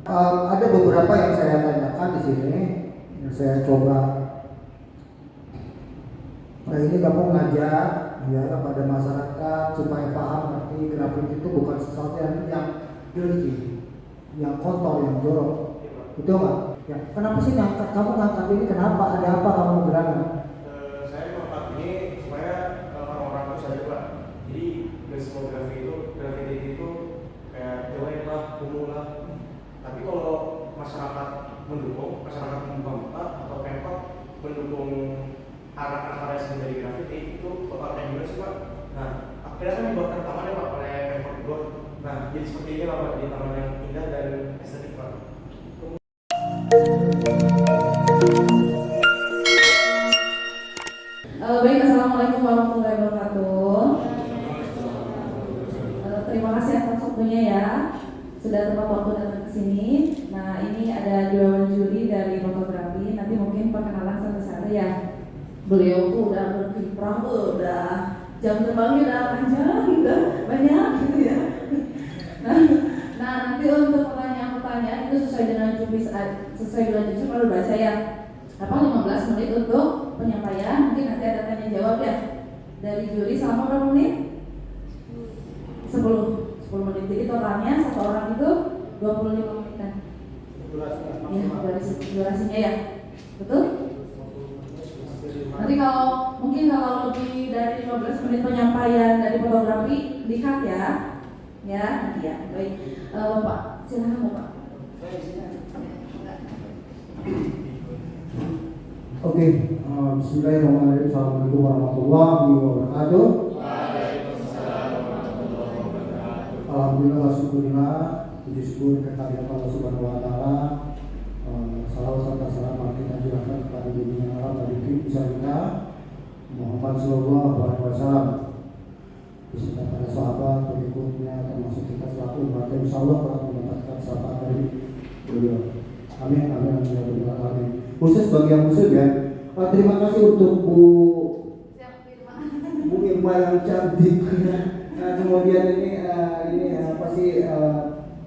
Ada beberapa yang saya tanyakan di sini, yang saya coba. Nah ini kamu ngajak ya kepada masyarakat supaya paham nanti grafiti itu bukan sesuatu yang dirty, yang kotor, yang jorok, itu enggak? Ya, kenapa sih kamu ngangkat ini? Kenapa? Ada apa kamu gerangan? Saya mengangkat ini supaya orang-orang bisa juga. Jadi nggak semua grafiti itu kayak jelek lah, kumuh lah. Tapi kalau masyarakat mendukung, masyarakat membantu atau pemkot mendukung anak-anak karya seni dari grafiti itu bakal kayak gimana sih Pak? Nah, akhirnya kan dibuatkan taman ya Pak oleh pemkot Bogor. Nah, jadi seperti ini lah Pak, di taman yang indah dan estetik Pak. Baik, assalamualaikum warahmatullahi wabarakatuh. Terima kasih atas waktunya ya, sudah tepat waktu datang ke sini. Nah, ini ada dua juri dari fotografi. Nanti mungkin perkenalan satu-satu ya. Beliau tuh udah berkiprah, udah jam terbangnya udah panjang, udah banyak gitu ya. Nah, nanti untuk pertanyaan-pertanyaan itu sesuai dengan jurus kalau bahasa ya. 15 menit untuk penyampaian, mungkin nanti ada tanya jawab ya dari juri. Selama berapa menit? 10 menit. Jadi totalnya satu orang itu 25 menitan. Ya, durasinya ya. Betul? Nanti kalau lebih dari 15 menit penyampaian dari fotografi, lihat ya. Ya, nanti ya. Baik. Bapak, silakan Bapak. Oke, bismillahirrahmanirrahim. Assalamualaikum warahmatullahi wabarakatuh. Alhamdulillah wasyukurillah, puji syukur kehadirat Allah Subhanahu wa taala. Salawat serta salam kita curahkan kepada junjungan Allah Nabi kita Muhammad sallallahu alaihi wasallam beserta para sahabat pengikutnya, termasuk kita selaku umat yang insyaallah telah mendapatkan syafaat dari beliau. Amin amin amin amin. Khusus bagi yang muslim ya. Terima kasih untuk Bu Irma yang cantik. Kemudian ini apa sih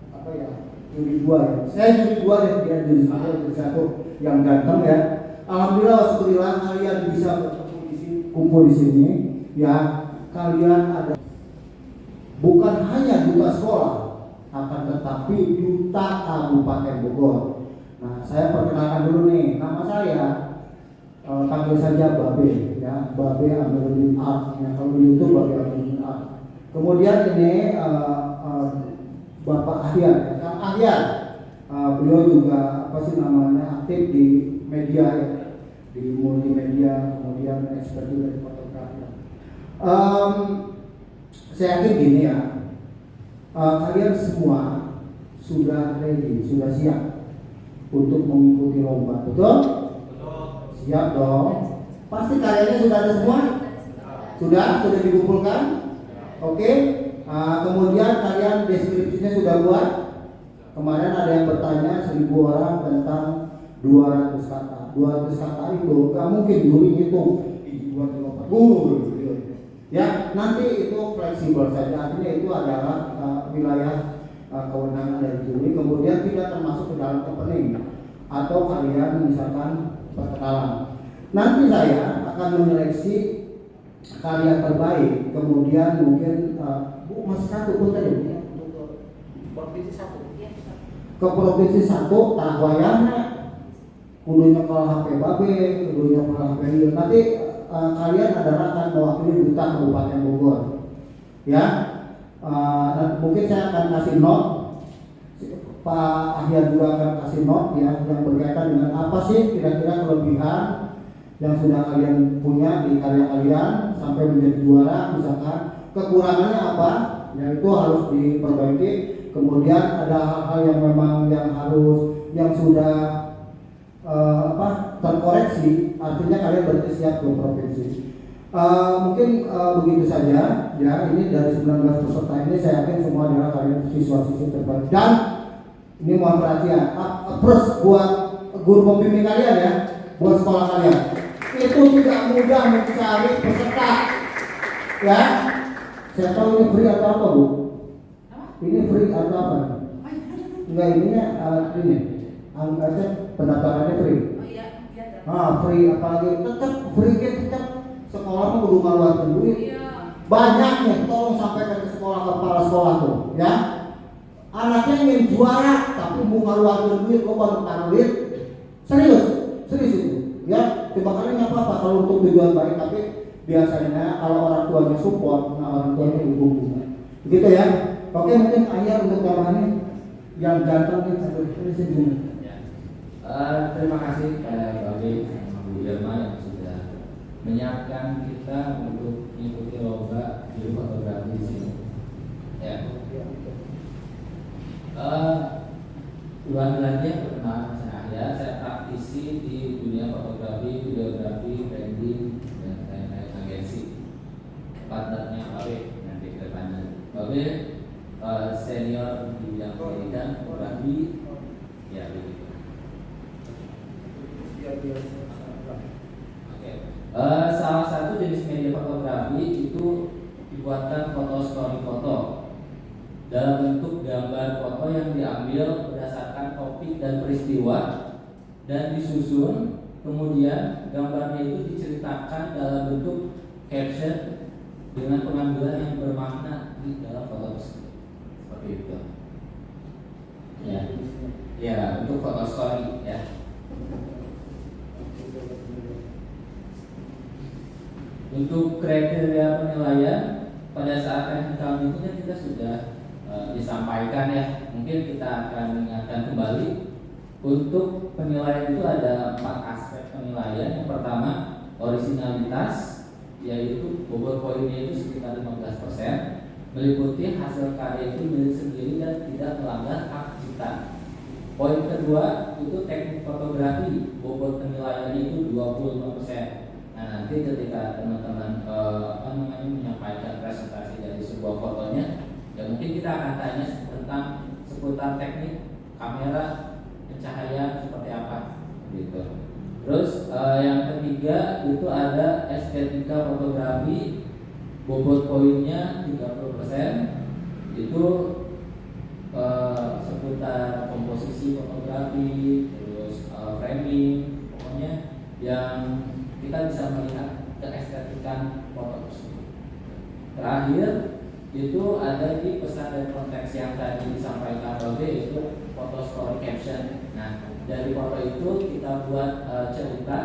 apa ya, juri dua ya. Saya juri dua dan dia juri satu yang ganteng ya. Alhamdulillah wasyukurillah kalian bisa kumpul di sini ya. Kalian ada bukan hanya duta sekolah, akan tetapi duta Kabupaten Bogor. Nah, saya perkenalkan dulu nih, nama saya panggil saja Babe ya, Babe Amiruddin Art. Ya, kalau di YouTube Babe Amiruddin Art. Kemudian ini Bapak Ahyar, ya, Kang Ahyar. Beliau juga apa sih namanya aktif di media ya, di multimedia, kemudian expert juga di fotografi. Saya yakin gini ya, kalian semua sudah ready, sudah siap untuk mengikuti lomba, betul? Siap dong. Pasti kaliannya sudah ada semua? Sudah dikumpulkan? Oke. Kemudian kalian deskripsinya sudah buat? Kemarin ada yang bertanya 1000 orang tentang 200 kata. 200 kata itu gak mungkin juri hitung dibuat di lomba. Ya, nanti itu fleksibel saja. Artinya itu adalah wilayah kewenangan dari juri, kemudian tidak termasuk ke dalam opening atau kalian misalkan perkenalan. Nanti saya akan menyeleksi karya terbaik, kemudian mungkin Bu masih satu pun tadi ya, untuk provinsi satu. Ke provinsi satu Tarakwayana, kudunya kalau HP Babe, kudunya kalau HP Rio. Nanti kalian adalah akan mewakili duta Kabupaten Bogor. Ya. Mungkin saya akan kasih note, Pak Ahyar juga akan kasih note ya, yang berkaitan dengan apa sih kira-kira kelebihan yang sudah kalian punya di karya kalian sampai menjadi juara, misalkan kekurangannya apa, ya itu harus diperbaiki. Kemudian ada hal-hal yang memang yang sudah terkoreksi, artinya kalian berarti siap ke provinsi. Mungkin begitu saja ya. Ini dari 19 peserta ini saya yakin semua adalah kalian siswa-siswi terbaik. Dan ini mohon perhatian, approach buat guru pembimbing kalian ya, buat sekolah kalian. Itu tidak mudah mencari peserta. Ya. Saya tahu ini free atau apa Bu? Ini free atau apa? enggak ininya ini angkanya pendaftarannya free. Oh iya, iya. Free apalagi tetap free tetap sekolah mah kudu ngaluarkeun duit. Iya. Banyak nih, tolong sampaikan ke sekolah ke kepala sekolah tuh, ya. Anaknya ingin juara tapi mau ngaluarkeun duit, lo baru duit. Serius itu. Ya, coba kalian nggak apa-apa kalau untuk tujuan baik, tapi biasanya kalau orang tuanya support, nah orang tuanya dukung. Begitu ya. Oke, mungkin ayah untuk tambahannya yang ganteng nih satu sini. Terima kasih kepada Bapak sama Bu Irma yang sudah menyiapkan kita untuk mengikuti lomba juru fotografi di sini. Ya. Ulangi lagi perkenalan saya. Saya praktisi di dunia fotografi, videografi, branding, dan lain-lain agensi. Partnernya Bapak nanti ke depannya. Bapak senior di bidang pendidikan, fotografi, ya begitu. Oke. Salah satu jenis media fotografi itu dibuatkan foto story foto dalam bentuk gambar foto yang diambil berdasarkan topik dan peristiwa dan disusun, kemudian gambarnya itu diceritakan dalam bentuk caption dengan pengambilan yang bermakna di dalam foto tersebut. Seperti itu. Ya, untuk foto story ya. Untuk kriteria penilaian pada saat technical meeting kita sudah disampaikan ya. Mungkin kita akan mengingatkan kembali. Untuk penilaian itu ada 4 aspek penilaian. Yang pertama, originalitas, yaitu bobot poinnya itu sekitar 15%, meliputi hasil karya itu milik sendiri dan tidak melanggar hak cipta. Poin kedua itu teknik fotografi, bobot penilaiannya itu 25%. Nah, nanti ketika teman-teman menyampaikan presentasi dari sebuah fotonya, ya mungkin kita akan tanya tentang seputar teknik kamera, pencahayaan seperti apa, gitu. Terus yang ketiga itu ada estetika fotografi, bobot poinnya 30%, itu seputar komposisi fotografi, terus framing, pokoknya yang kita bisa melihat keestetikan foto tersebut. Terakhir itu ada di pesan dan konteks yang tadi disampaikan Robe, yaitu foto story caption. Nah, dari foto itu kita buat cerita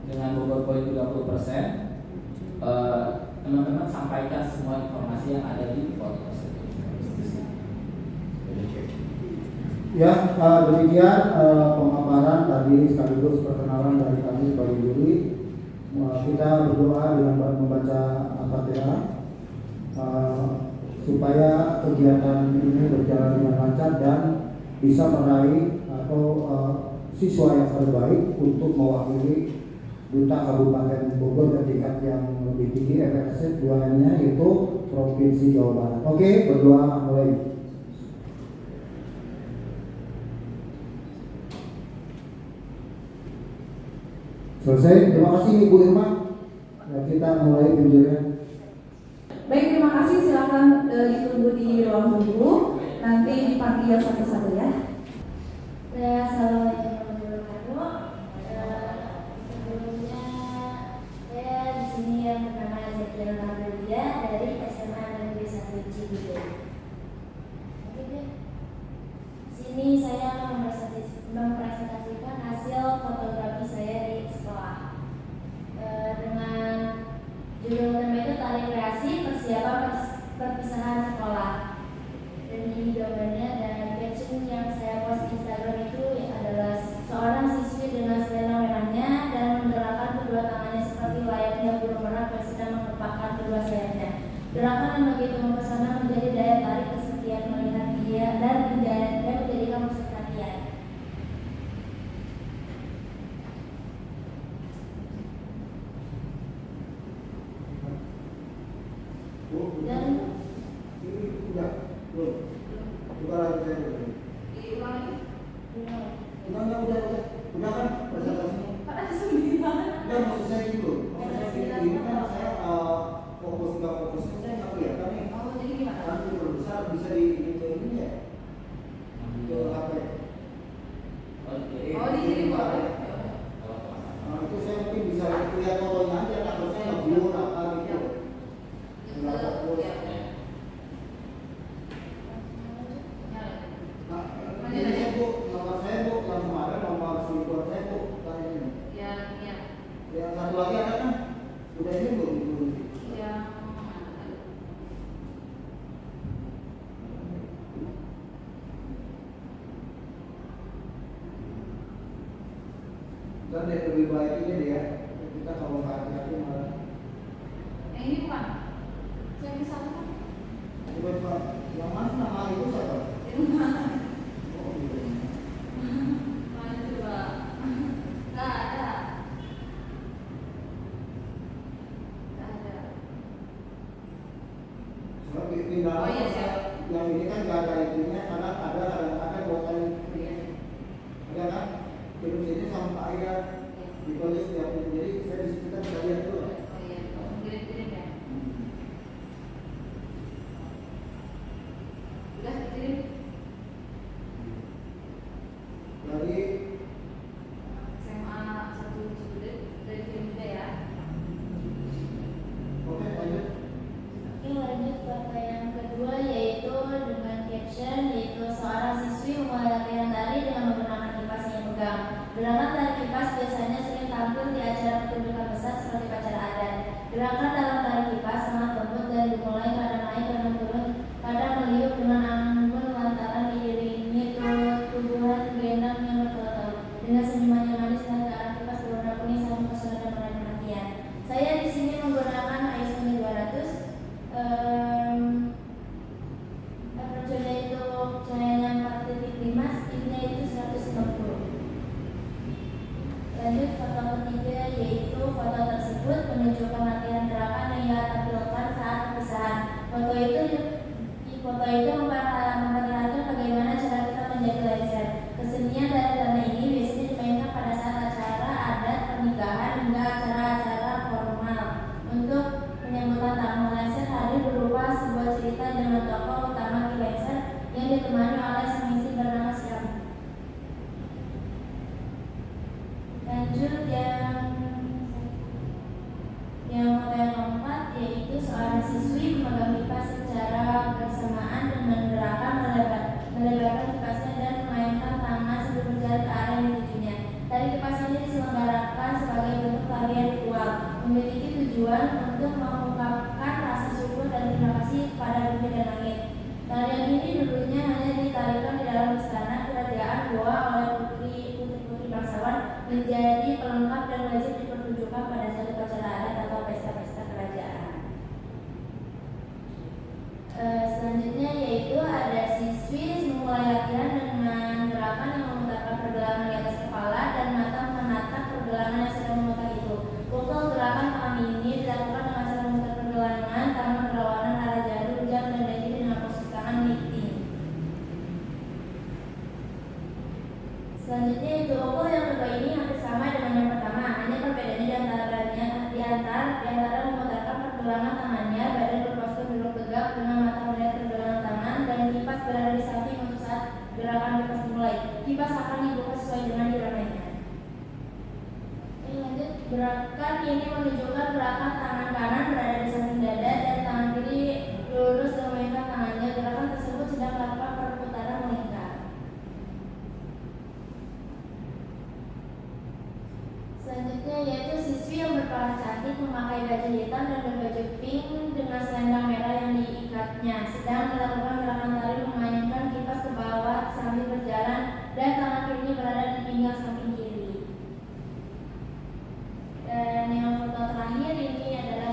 dengan bobot poin 30%. Teman-teman sampaikan semua informasi yang ada di foto tersebut. Ya, demikian pemaparan tadi sekaligus perkenalan dari kami sebagai juri. Kita berdoa dengan membaca Al-Fatihah supaya kegiatan ini berjalan dengan lancar dan bisa meraih atau siswa yang terbaik untuk mewakili Duta Kabupaten Bogor ke tingkat yang lebih tinggi, FSS 2-nya yaitu Provinsi Jawa Barat. Oke, berdoa mulai. Selesai, terima kasih Ibu Irma. Ya, kita mulai penjurian. Baik, terima kasih. Silakan ditunggu di ruang tunggu. Nanti dipanggil satu-satu ya. Assalamualaikum warahmatullahi wabarakatuh. Sebelumnya saya di sini yang bernama Zakiel Nabila dari SMA Negeri 1 Cibubur. Sini saya akan mempresentasikan hasil fotografi saya di sekolah dengan judul tema itu Tari Kreasi Persiapan Perpisahan Sekolah. Dan di domainnya dan caption yang saya post di Instagram itu adalah seorang siswi dengan selena merahnya dan menggerakkan kedua tangannya seperti layaknya burung merak yang sedang mengepakkan kedua sayapnya. Gerakan yang begitu mempesona menjadi daya tarik kesetiaan melihat dia dan menjadikan pusat perhatian. Dan Udah kan presentasinya? Ada 9. Enggak, maksud saya gitu. Ini kan saya fokus saya nggak kelihatan nih. Oh, jadi gimana? Nanti berbesar bisa di ini ya. Ke apa lagi ada kan? Udah ini belum? Iya. Dan lebih baik ini deh ya. Kita kalau nggak hati-hati malah. Yang ini bukan? Yang di sana kan? Coba yang mana nama itu siapa? Di rumah. Oh, gitu. Mana coba? Nggak ada. Nggak ada. Sebab di dalam Oh, iya, siap. yang ini kan nggak ada itunya karena ada buatan Iya. ada kan? Terus ini sama ayat ditulis tiap jadi saya di situ kan bisa lihat tuh. Oh iya. Kirim-kirim ya. Udah kirim. Dari SMA 1 Cibudet dari kirim juga ya. oke lanjut. Oke, lanjut foto yang kedua yaitu dengan caption yaitu seorang siswi memulai latihan tari dengan menggunakan kipas yang pegang. Gerakan tari kipas biasanya sering tampil di acara pertunjukan besar seperti upacara adat. Gerakan dalam tari kipas sangat lembut dan dimulai kadang naik kadang turun, kadang meliuk dengan anggun lantaran diiringi tubuhan gendang yang bertalu-talu. Dengan senyuman yang manis dan ke arah kipas berwarna kuning sangat pesona dan menarik perhatian. Saya di sini menggunakan ISO 200. Aperture itu cahayanya 4.5, speednya itu 150. Lanjut foto ketiga yaitu foto tersebut menunjukkan latihan gerakan yang ia tampilkan saat perpisahan. Foto itu memperlihatkan bagaimana cara kita menjadi lengser. Kesenian dari tanah ini biasanya dimainkan pada saat acara adat, pernikahan hingga acara-acara formal. Untuk penyambutan tamu lengser hadir berupa sebuah cerita dengan tokoh utama Ki Lengser yang ditemani oleh sang istri bernama Siam. Lanjut yang foto yang keempat yaitu seorang siswi memegang kipas secara bersamaan dengan gerakan melebarkan kipasnya dan memainkan tangan sambil berjalan ke arah yang ditujunya. Tari kipas ini diselenggarakan sebagai bentuk tarian ritual, memiliki tujuan untuk mengungkapkan rasa syukur dan terima kasih kepada bumi dan langit. Tarian ini dulunya hanya ditarikan di dalam istana kerajaan Goa oleh putri-putri bangsawan, menjadi pelengkap dan wajib dipertunjukkan pada saat upacara adat atau pesta-pesta kerajaan. Selanjutnya yaitu ada siswi memulai latihan dengan gerakan yang memutarkan pergelangan di atas kepala dan mata menatap pergelangan yang sedang memutar itu. Pukul gerakan tangan ini dilakukan dengan cara memutar pergelangan, tangan berlawanan arah jarum, jam, dan dahi dengan posisi tangan lifting. Selanjutnya itu pukul yang kedua ini hampir sama dengan yang pertama, hanya perbedaannya di antara memutarkan pergelangan tangannya, badan berpostur duduk tegak dengan mata melihat pergelangan tangan dan kipas berada di samping untuk saat gerakan kipas dimulai. Kipas akan dibuka sesuai dengan iramanya. Lanjut, gerakan ini menunjukkan gerakan tangan kanan berada di samping dada dan tangan kiri lurus dan memainkan tangannya. Gerakan tersebut sedang melakukan perputaran melingkar. Selanjutnya yaitu siswi yang berparas cantik memakai baju hitam dan berbaju pink dengan selendang merah yang diikatnya, sedang melakukan gerakan tari memainkan kipas ke bawah sambil berjalan dan tangan kirinya berada di pinggang samping kiri. Dan yang foto terakhir ini adalah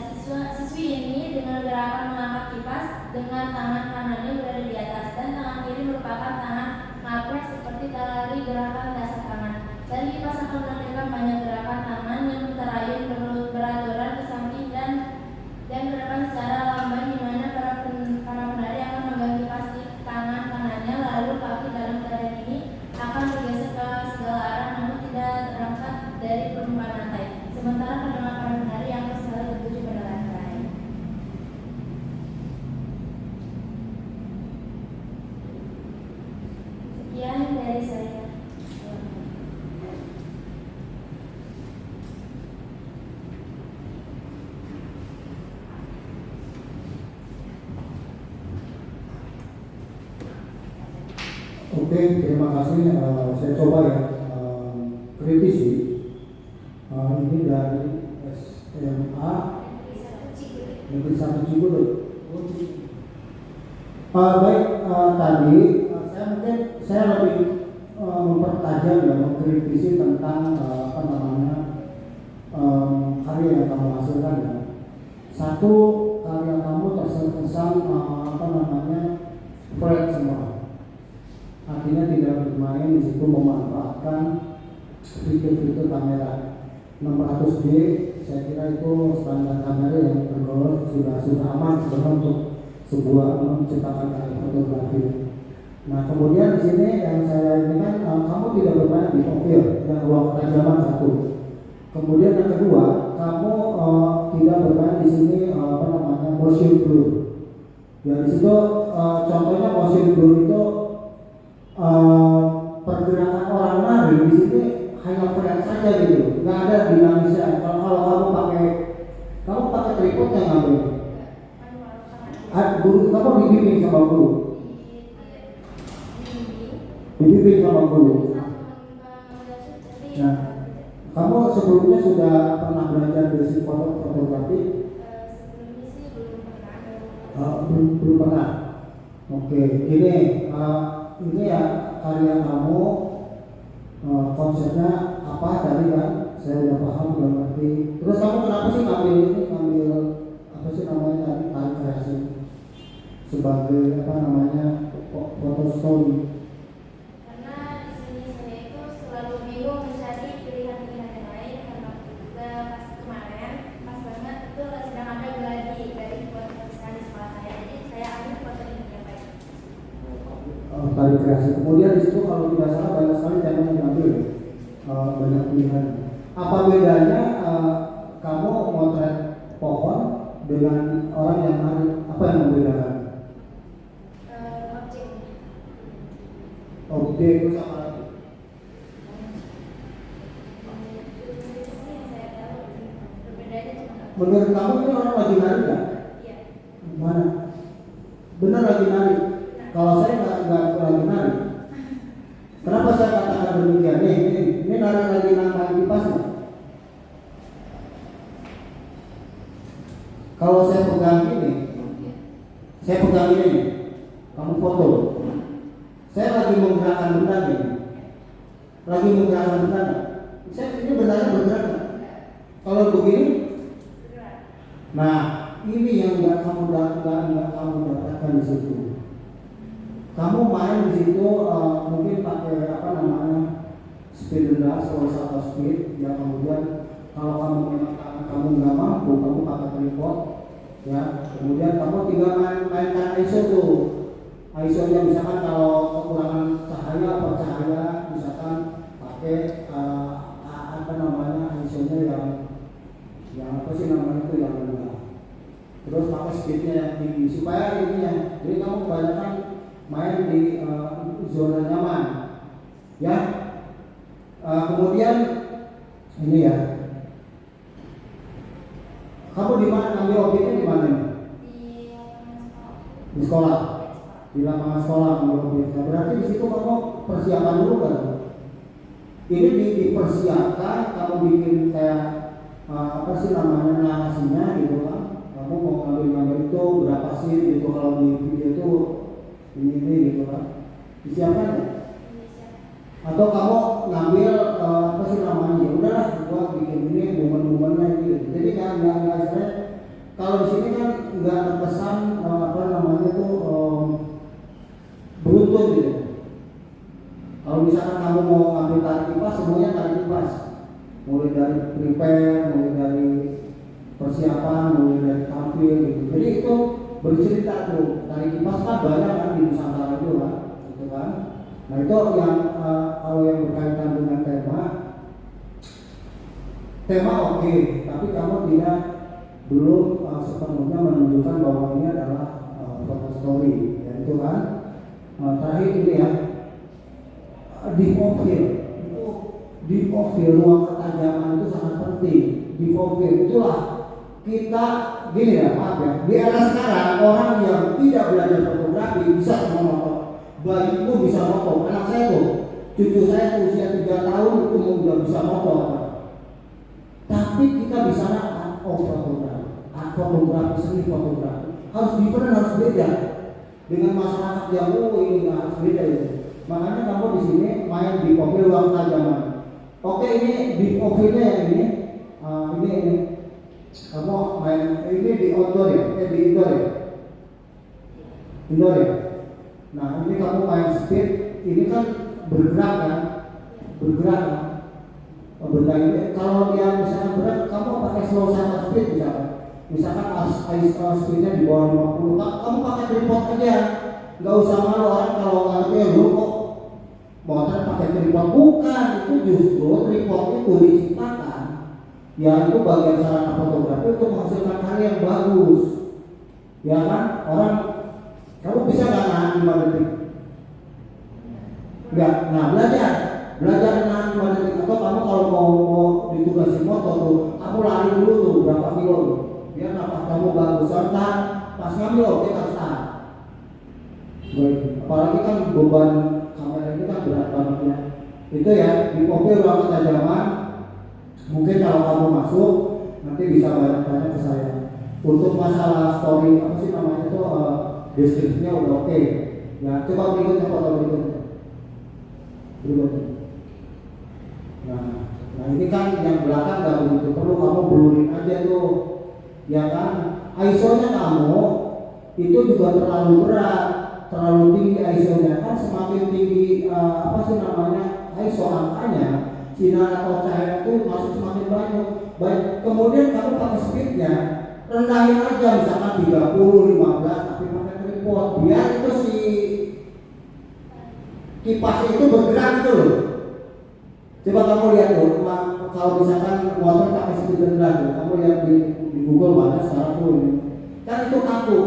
siswi ini dengan gerakan mengangkat kipas dengan tangan kanannya berada di atas dan tangan kiri merupakan tangan ngapres seperti tari gerakan dasar tangan. Dan kipas akan menampilkan banyak gerakan tangan yang terayun beraturan ke samping dan ke depan secara lamban, di mana para penari akan memegang kipas di tangan kanannya, lalu kaki dalam tarian ini akan bergeser ke segala arah namun tidak terangkat dari permukaan lantai. Sementara kedua para penari yang sekali tertuju pada lantai. Sekian dari saya. Oke, terima kasih. Saya coba ya kritisi ini dari SMA Negeri 1 Cibubur. Negeri 1 Cibubur. Baik, tadi saya lebih mempertajam ya, mengkritisi tentang karya yang kamu hasilkan ya. Satu, karya kamu terkesan flat semua. Artinya tidak bermain di situ memanfaatkan fitur-fitur kamera 600D. Saya kira itu standar kamera yang tergolong sudah aman sebenarnya untuk sebuah menciptakan karya fotografi. Nah, kemudian di sini yang saya ini kan kamu tidak bermain di profil yang ruang ketajaman satu. Kemudian yang kedua, kamu tidak bermain di sini motion blur. Ya di situ contohnya motion blur itu pergerakan orang nari di sini hanya flat saja gitu, nggak ada dinamisnya. Kalau kamu pakai tripod yang ngambil. Guru kamu dibimbing sama guru. Dibimbing sama guru. Nah, kamu sebelumnya sudah pernah belajar basic fotografi? Sebelumnya sih belum pernah. Belum pernah. Oke, ini ya karya kamu, konsepnya apa tadi kan? Saya udah paham, udah ngerti. Terus kamu kenapa sih ngambil apa sih namanya tadi, tarik kreasi sebagai foto story? Karena di sini saya itu selalu bingung mencari pilihan-pilihan yang lain, karena juga pas kemarin pas banget itu sedang ada gladi buat tulisan di sekolah saya, jadi saya ambil foto ini yang baik. Tarik kreasi. Kemudian di situ kalau tidak salah banyak sekali tema yang diambil, banyak pilihan. Apa bedanya kamu motret pohon dengan orang yang nari? Apa yang membedakan? Objek itu sama lagi. Menurut kamu ini orang lagi nari nggak? Iya. Mana? Benar lagi nari. Kalau saya nggak lagi nari. Kenapa saya katakan demikian? Ini nari lagi nangkap kipasnya. Kalau saya pegang ini, kamu foto. Saya lagi menggerakkan benda ini. Saya ini bendanya bergerak. Kalau begini, nah ini yang nggak kamu dapatkan di situ. Kamu main di situ mungkin pakai speed rendah, slow atau speed. Ya kemudian kalau kamu nggak mampu, kamu pakai tripod. Ya kemudian kamu tinggal mainkan ISO tuh. ISO-nya misalkan kalau kekurangan cahaya misalkan pakai ISO-nya yang apa sih namanya itu yang rendah. Terus pakai speednya yang tinggi supaya ininya. Jadi kamu kebanyakan main di zona nyaman. Ya. Kemudian ini ya. Kamu di mana ngambil objeknya di mana? Di sekolah. Di lapangan sekolah ngambil objeknya. Berarti di situ kamu persiapan dulu kan? Ini dipersiapkan, kamu bikin kayak narasinya gitu kan. Kamu mau ngambil itu berapa sih gitu, kalau di video itu ini gitu kan. Disiapkan ya? Atau kamu ngambil ya udahlah gua bikin ini momen-momennya gitu. Jadi nggak kalau di sini kan nggak terkesan beruntun gitu. Kalau misalkan kamu mau ngambil tarik kipas, semuanya tarik kipas. Mulai dari prepare, mulai dari persiapan, mulai dari tampil gitu. Jadi itu bercerita tuh. Tarik kipas kan banyak kan di Nusantara itu kan, gitu kan. Nah itu yang kalau yang berkaitan dengan tema oke, tapi kamu belum sepenuhnya menunjukkan bahwa ini adalah foto story, ya itu kan. Terakhir ini ya, di profil ruang ketajaman itu sangat penting. Di profil itulah kita gini ya, maaf ya, di era sekarang orang yang tidak belajar fotografi bisa semua foto. Bayi pun bisa foto. Anak saya tuh, cucu saya tuh usia 3 tahun itu udah bisa foto. Tapi kita bisa of fotografi, fotografi seni fotografi harus different, harus beda dengan masyarakat yang ini harus beda itu. Makanya kamu di sini main di mobil ruang tajaman. Oke, ini di mobilnya yang ini kamu main ini di outdoor ya, di indoor ya, indoor ya. Nah ini kamu main speed, ini kan bergerak kan, benda ini kalau dia misalnya berat, kamu pakai slow shutter speed misalkan speednya di bawah 50, kamu pakai tripod aja, nggak usah malu orang kalau nggak lu kok motor pakai tripod. Bukan, itu justru tripod itu diciptakan ya itu bagian sarana fotografi untuk menghasilkan karya yang bagus, ya kan? Orang kamu bisa nggak nahan 5 detik? Enggak. Nah belajar nahan 5 detik. Atau kamu kalau mau ditugasin motor tuh, kamu lari dulu tuh berapa kilo, biar nafas kamu bagus. Serta pas ngambil oke kan start. Apalagi kan beban kamera ini kan berat banget ya. Itu ya di mobil ruang ketajaman. Mungkin kalau kamu masuk nanti bisa banyak-banyak ke saya. Untuk masalah story apa sih namanya itu deskripsinya udah oke. Ya coba berikutnya foto berikutnya. Nah ini kan yang belakang nggak begitu perlu, kamu blurin aja tuh, ya kan? ISO-nya kamu itu juga terlalu berat, terlalu tinggi ISO-nya kan, semakin tinggi apa sih namanya ISO angkanya, sinar atau cahaya itu masuk semakin banyak. Baik, kemudian kamu pakai speednya rendahin aja, misalkan 30, 15, tapi pakai tripod biar itu si kipas itu bergerak gitu loh. Coba kamu lihat tuh, kalau misalkan motor pakai speed rendah tuh, kamu lihat di Google banyak sekarang tuh, kan itu kaku.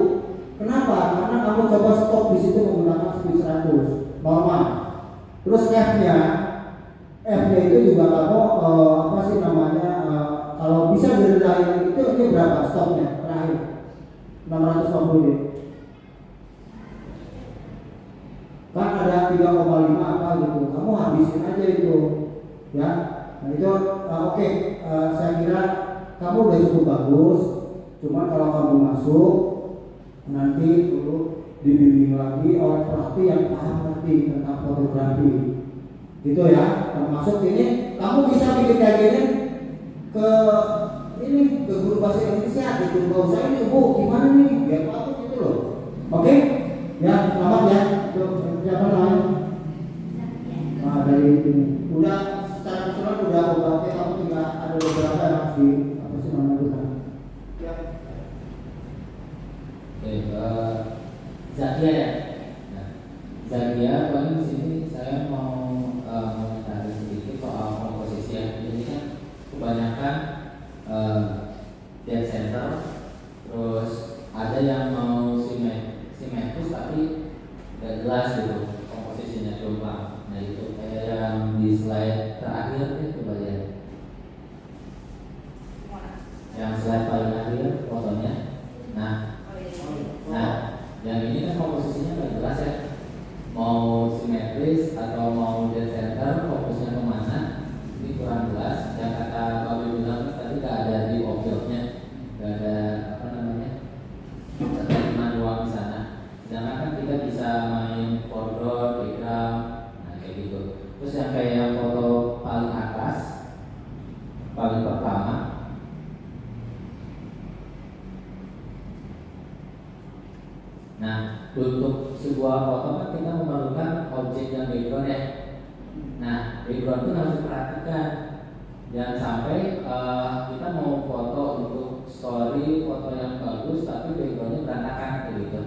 Kenapa? Karena kamu coba stop di situ menggunakan speed 100 normal. Terus F-nya itu juga kamu apa sih namanya kalau bisa direndahin itu ini berapa stopnya terakhir 650 deh. Kan ada 3,5 apa gitu, kamu habisin aja itu ya. Nah itu oke. Saya kira kamu udah cukup bagus, cuma kalau kamu masuk nanti perlu dibimbing lagi oleh pelatih yang paham nanti tentang fotografi gitu ya. Termasuk ini kamu bisa bikin kayak gini ke guru bahasa Indonesia, di guru bahasa ini, Bu gimana nih biar bagus gitu loh. Oke ya, selamat ya. Siapa namanya? Nah dari ini udah secara keseluruhan udah oke, kamu tinggal ada beberapa yang harus di apa sih namanya ya. Zakia ya. Nah, Zakia paling di sini saya mau mencari sedikit soal komposisi ya. Ini kan kebanyakan dead center, terus ada yang mau simetris tapi nggak jelas gitu komposisinya jomplang. Nah itu kayak yang di slide terakhir nih, coba lihat. Yang slide paling akhir fotonya. Nah yang ini kan komposisinya nggak jelas ya, mau simetris atau mau dead center, fokusnya kemana ini kurang jelas. Yang kata Pak Wi bilang tadi nggak ada di objeknya, nggak ada apa namanya keterima doang di sana. Sedangkan kan kita bisa main foreground, background, nah kayak gitu. Terus yang kayak yang foto paling atas, paling pertama. Nah, untuk sebuah foto kan kita memerlukan objek yang background ya. Nah, background itu harus diperhatikan. Jangan sampai kita mau foto untuk story, foto yang bagus, tapi backgroundnya berantakan gitu.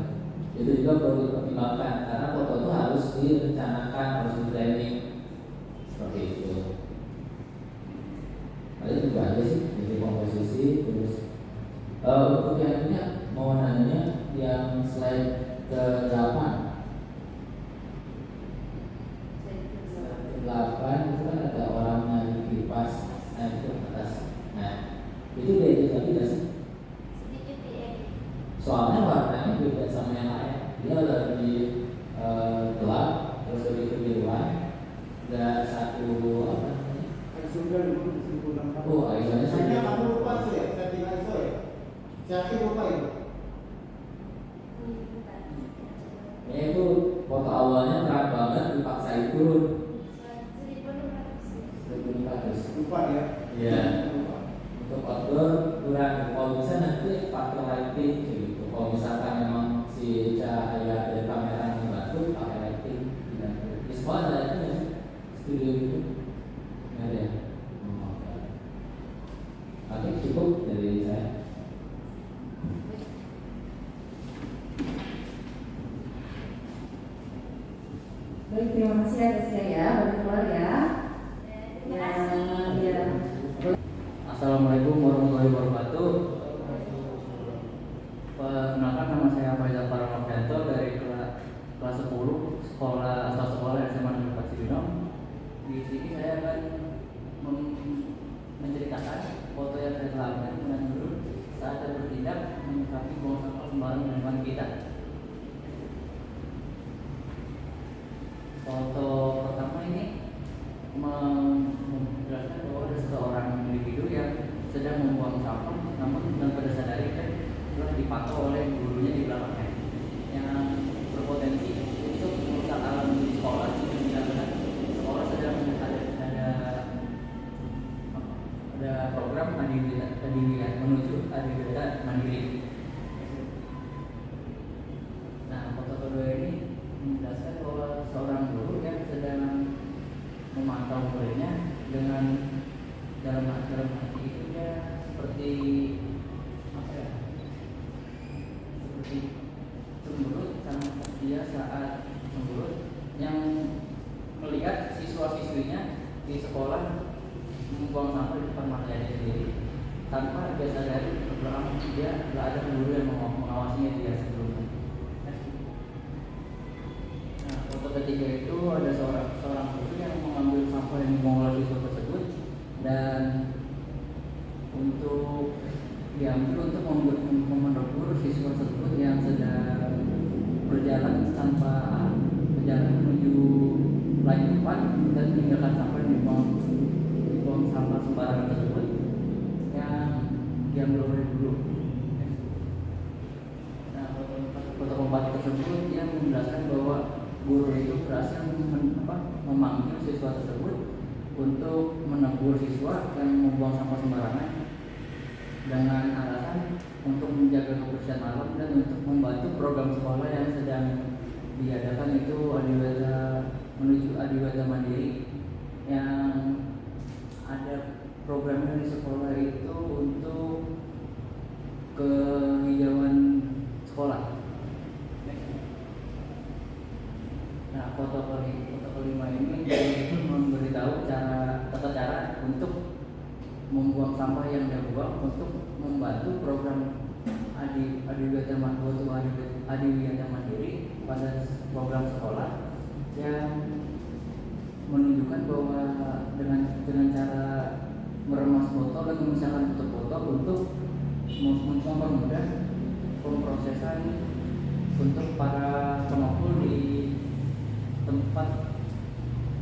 Itu juga perlu dipertimbangkan karena foto itu harus direncanakan, harus di planning seperti itu. Paling itu aja sih dari komposisi. Terus untuk yang punya mau nanya yang slide ke-8 itu kan ada orang nyari kipas, nah itu atas. Nah itu diedit lagi gak sih? Sedikit diedit. Soalnya warnanya beda sama yang lain. Dia lebih gelap, terus lebih kebiruan. Ada satu apa namanya? ISO-nya dulu 1600. Oh, ISO-nya Hanya kamu lupa sih ya, setting ISO Yakin lupa ya? Ya itu foto awalnya terang banget, dipaksain turun. 1.400. Lupa ya? Iya. Untuk outdoor kurang. Kalau bisa nanti pakai lighting gitu. Kalau misalkan memang si cahaya dari kamera membantu, pakai lighting. Di sekolah ada lighting nggak sih? Studio gitu? Nggak ada ya? Oke, cukup dari saya. Baik, terima kasih atas ya, boleh keluar ya. Terima kasih. Ya. Assalamualaikum warahmatullahi wabarakatuh. Perkenalkan, nama saya Faizal Paranovianto dari kelas 10 sekolah asal sekolah SMA Negeri 4 Cibinong. Di sini saya akan menceritakan foto yang saya lakukan dengan guru saat saya bertindak menyikapi buang sampah sembarangan di lingkungan kita. Foto pertama ini menjelaskan bahwa ada seseorang individu yang sedang membuang sampah, namun tanpa disadari kan telah dipantau oleh gurunya di belakangnya, yang berpotensi untuk merusak alam di sekolah. Bila sekolah sedang ada program mandiri menuju adiwiyata mandiri. Nah, foto kedua ini menjelaskan bahwa seorang guru yang sedang memantau muridnya dengan dalam hati itu dia seperti apa ya? Seperti cemberut sama dia saat cemberut yang melihat siswa-siswinya di sekolah membuang sampah di depan matanya sendiri tanpa dia sadari belakang dia tidak ada guru yang mengawasinya dia sebelumnya. Nah, foto ketiga itu ada seorang guru yang mengambil sampah yang dibuang oleh siswa tersebut dan untuk diambil untuk menegur siswa tersebut yang sedang berjalan tanpa berjalan menuju lain tempat dan meninggalkan sampah yang dibuang sampah sembarangan tersebut yang diambil oleh guru. Nah, foto keempat tersebut yang menjelaskan bahwa guru itu berhasil memanggil siswa tersebut untuk menegur siswa yang membuang sampah sembarangan dengan alasan untuk menjaga kebersihan alam dan untuk membantu program sekolah yang sedang diadakan itu menuju adiwiyata mandiri, yang ada programnya di sekolah itu untuk kehijauan sekolah. Nah, foto kelima ini memberitahu tata cara untuk membuang sampah yang dibuang untuk membantu program adiwiyata mandiri pada program sekolah yang menunjukkan bahwa dengan cara meremas botol dan memisahkan botol untuk mempermudah pemrosesan untuk para pengepul di tempat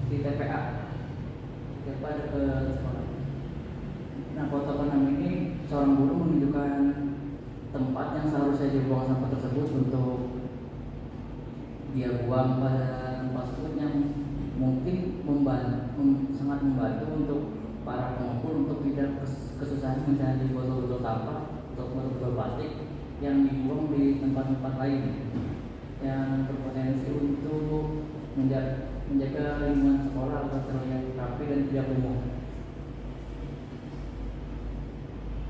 di TPA ke sekolah. Nah, foto ke-6 ini seorang guru menunjukkan tempat yang seharusnya dibuang sampah tersebut untuk dia buang pada tempat tersebut yang mungkin sangat membantu untuk para pengepul untuk tidak kesusahan mencari botol-botol sampah atau botol-botol plastik yang dibuang di tempat-tempat lain yang berpotensi untuk menjaga lingkungan sekolah agar terlihat rapi dan tidak kumuh.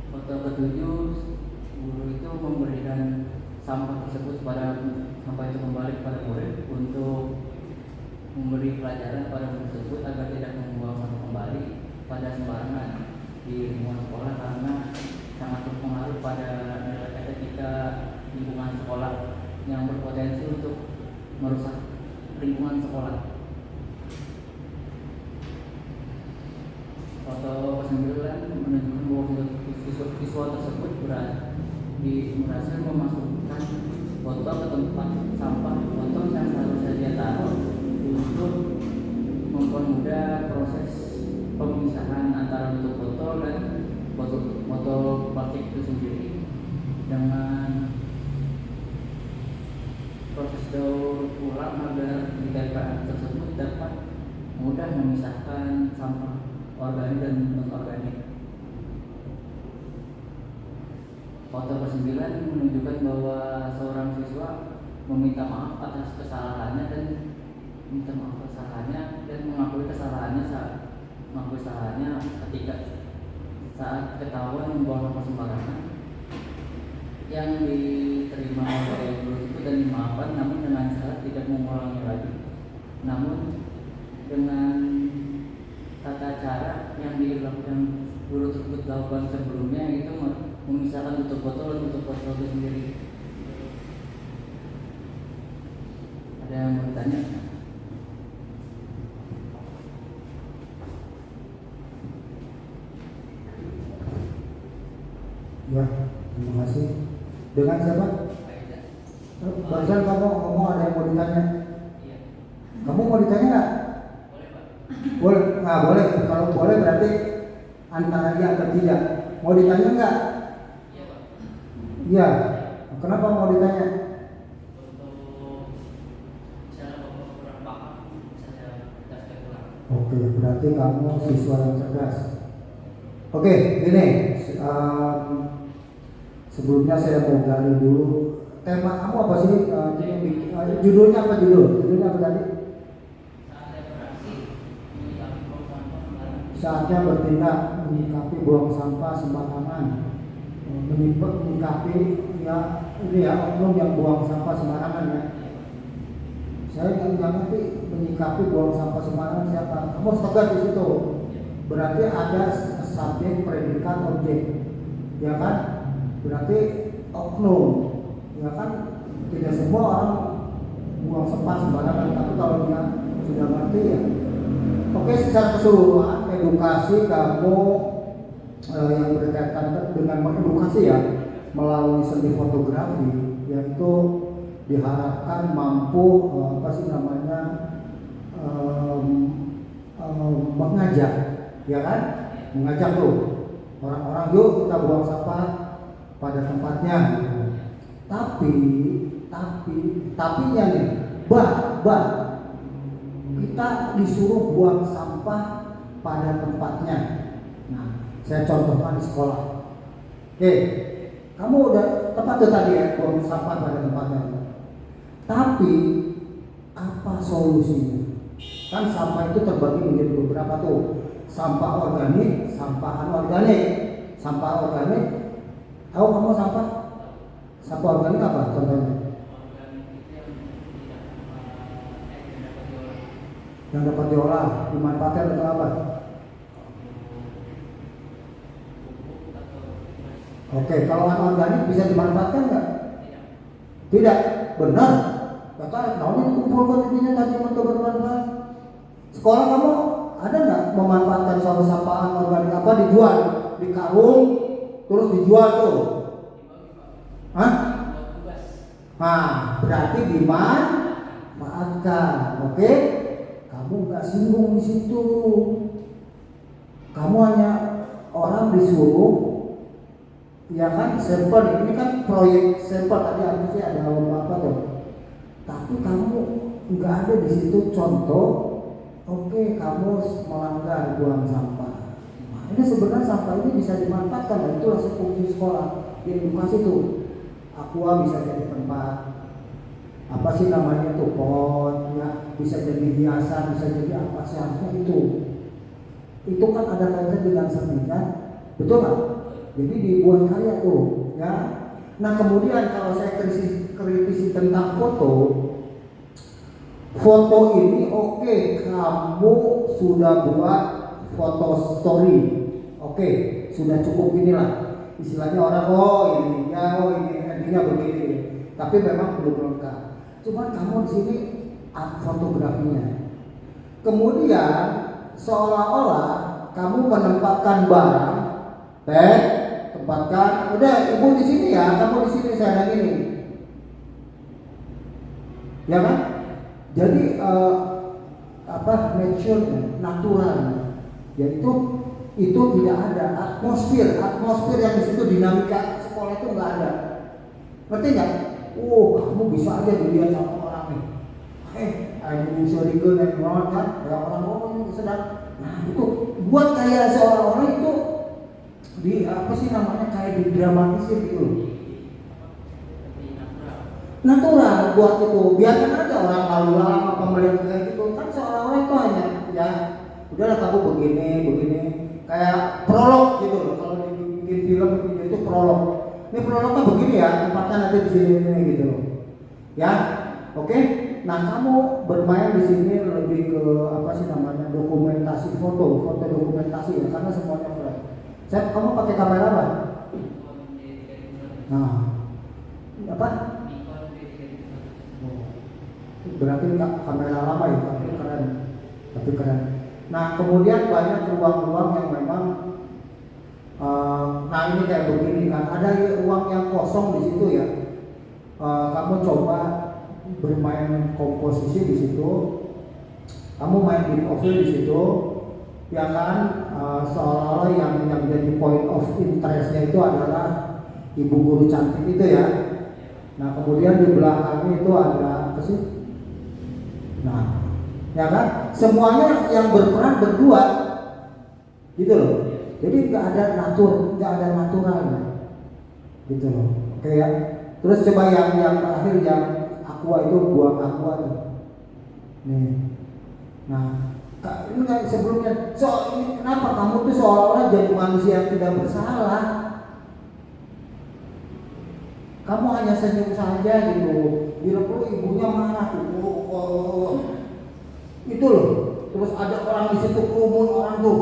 Foto ketujuh, guru itu memberikan sampah tersebut sampah itu kembali kepada murid untuk memberi pelajaran pada murid tersebut agar tidak membuang sampah kembali pada sembarangan di lingkungan sekolah karena sangat berpengaruh pada nilai estetika lingkungan sekolah yang berpotensi untuk merusak lingkungan sekolah. Foto ke-9 menunjukkan bahwa siswa tersebut berhasil memasukkan botol ke tempat sampah botol yang seharusnya dia taruh untuk mempermudah proses pemisahan antara bentuk botol dan botol plastik itu sendiri. dengan proses daur ulang agar di TPA tersebut dapat mudah memisahkan sampah organik dan non-organik. Foto ke-9 menunjukkan bahwa seorang siswa meminta maaf atas kesalahannya dan mengakui kesalahannya ketika saat ketahuan membuang sampah sembarangan yang diterima oleh guru itu dan dimaafkan, namun dengan syarat tidak mengulangi lagi. Namun dengan tata cara yang dilakukan guru tersebut lakukan sebelumnya, itu memisahkan tutup botol dan tutup botol itu sendiri. Ada yang mau ditanya? Ya, terima kasih. Dengan siapa? Barusan kamu ngomong ada yang mau ditanya. Kamu mau ditanya nggak? Boleh, nggak boleh. Kalau boleh berarti antara iya atau tidak. Mau ditanya nggak? Iya. Kenapa mau ditanya? Oke, berarti kamu siswa yang cerdas. Oke, ini sebelumnya saya mau gali dulu tema kamu apa sih? Judulnya apa Judulnya apa tadi? Saatnya bertindak menyikapi buang sampah sembarangan. Menyikapi ya ini ya oknum yang buang sampah sembarangan ya. Saya nggak ngerti menyikapi buang sampah sembarangan siapa. Kamu tegas di situ. Berarti ada subjek, predikat, objek, ya kan? Berarti oknum, ya kan? Tidak semua orang buang sampah sembarangan, tapi kalau dia sudah ngerti ya. Oke, secara keseluruhan edukasi kamu yang berkaitan dengan mengedukasi ya melalui seni fotografi, yaitu diharapkan mampu mengajak, ya kan? Mengajak tuh orang-orang yuk kita buang sampah pada tempatnya. Tapinya nih, kita disuruh buang sampah pada tempatnya. Nah, saya contohkan di sekolah. Oke, kamu udah tepat tuh tadi ya, buang sampah pada tempatnya. Tapi apa solusinya? Kan sampah itu terbagi menjadi beberapa tuh. Sampah organik, sampah anorganik. Sampah organik, tahu kamu sampah? Sampah organik apa contohnya? Yang dapat diolah, dimanfaatkan untuk apa? Oke, kalau anorganik bisa dimanfaatkan nggak? Tidak, benar. Kata, nah ini kumpulkan intinya tadi untuk bermanfaat. Sekolah kamu ada nggak memanfaatkan suatu sampah anorganik apa dijual di karung terus dijual tuh? Hah? Nah, berarti dimanfaatkan, oke? Kamu nggak singgung di situ. Kamu hanya orang disuruh, ya kan, sampel. Ini kan proyek sampel tadi harusnya ada lomba apa tuh. Tapi kamu nggak ada di situ contoh. Oke, kamu melanggar buang sampah. Nah, ini sebenarnya sampah ini bisa dimanfaatkan, dan itulah fungsi sekolah di edukasi tuh. Aqua bisa jadi tempat apa sih namanya tuh pot, ya bisa jadi hiasan, bisa jadi apa seharusnya itu kan ada kaitan dengan seni kan, betul nggak? Jadi dibuat karya tuh, ya. Nah kemudian kalau saya kritisi tentang foto ini, oke, kamu sudah buat foto story, oke, sudah cukup inilah istilahnya orang ini endingnya begini, tapi memang belum lengkap. Cuman kamu di sini fotografinya. Kemudian seolah-olah kamu menempatkan barang, tempatkan, udah ibu di sini ya, kamu di sini, saya ada gini, ya kan? Jadi nature, natural, yaitu itu tidak ada atmosfer yang di situ, dinamika sekolah itu nggak ada. Ngerti nggak? Kamu bisa aja dilihat sama orang nih. Ada mencurigakan dan orang kan, kayak orang ini sedang. Nah itu buat kayak seolah-olah itu di apa sih namanya kayak didramatisir gitu loh. Natural buat itu, biarkan aja orang lalu lalang apa melihat kayak gitu kan seolah-olah itu hanya ya udahlah kamu begini kayak prolog gitu loh. Kalau dibikin film video itu prolog. Ini prolognya begini ya, tempatnya nanti di sini gitu loh. Ya, oke. Nah kamu bermain di sini lebih ke apa sih namanya dokumentasi foto dokumentasi ya karena semuanya fresh. Kamu pakai kamera apa? Nah, apa? Berarti kamera lama ya, tapi keren. Nah kemudian banyak ruang-ruang yang memang nah ini kayak begini kan, ada ruang yang kosong di situ ya. Kamu coba bermain komposisi di situ, kamu main di profil di situ, ya kan seolah-olah yang jadi point of interestnya itu adalah ibu guru cantik itu ya. Nah kemudian di belakangnya itu ada apa sih? Nah, ya kan semuanya yang berperan berdua, gitu loh. Jadi nggak ada naturalnya, gitu loh. Oke ya. Terus coba yang terakhir yang aqua itu buang aqua tuh. Nih. Nah, ini kayak sebelumnya. Ini kenapa kamu tuh seolah-olah jadi manusia yang tidak bersalah? Kamu hanya senyum saja gitu. Bila perlu ibunya marah tuh. Itu loh. Terus ada orang di situ kerumun orang tuh.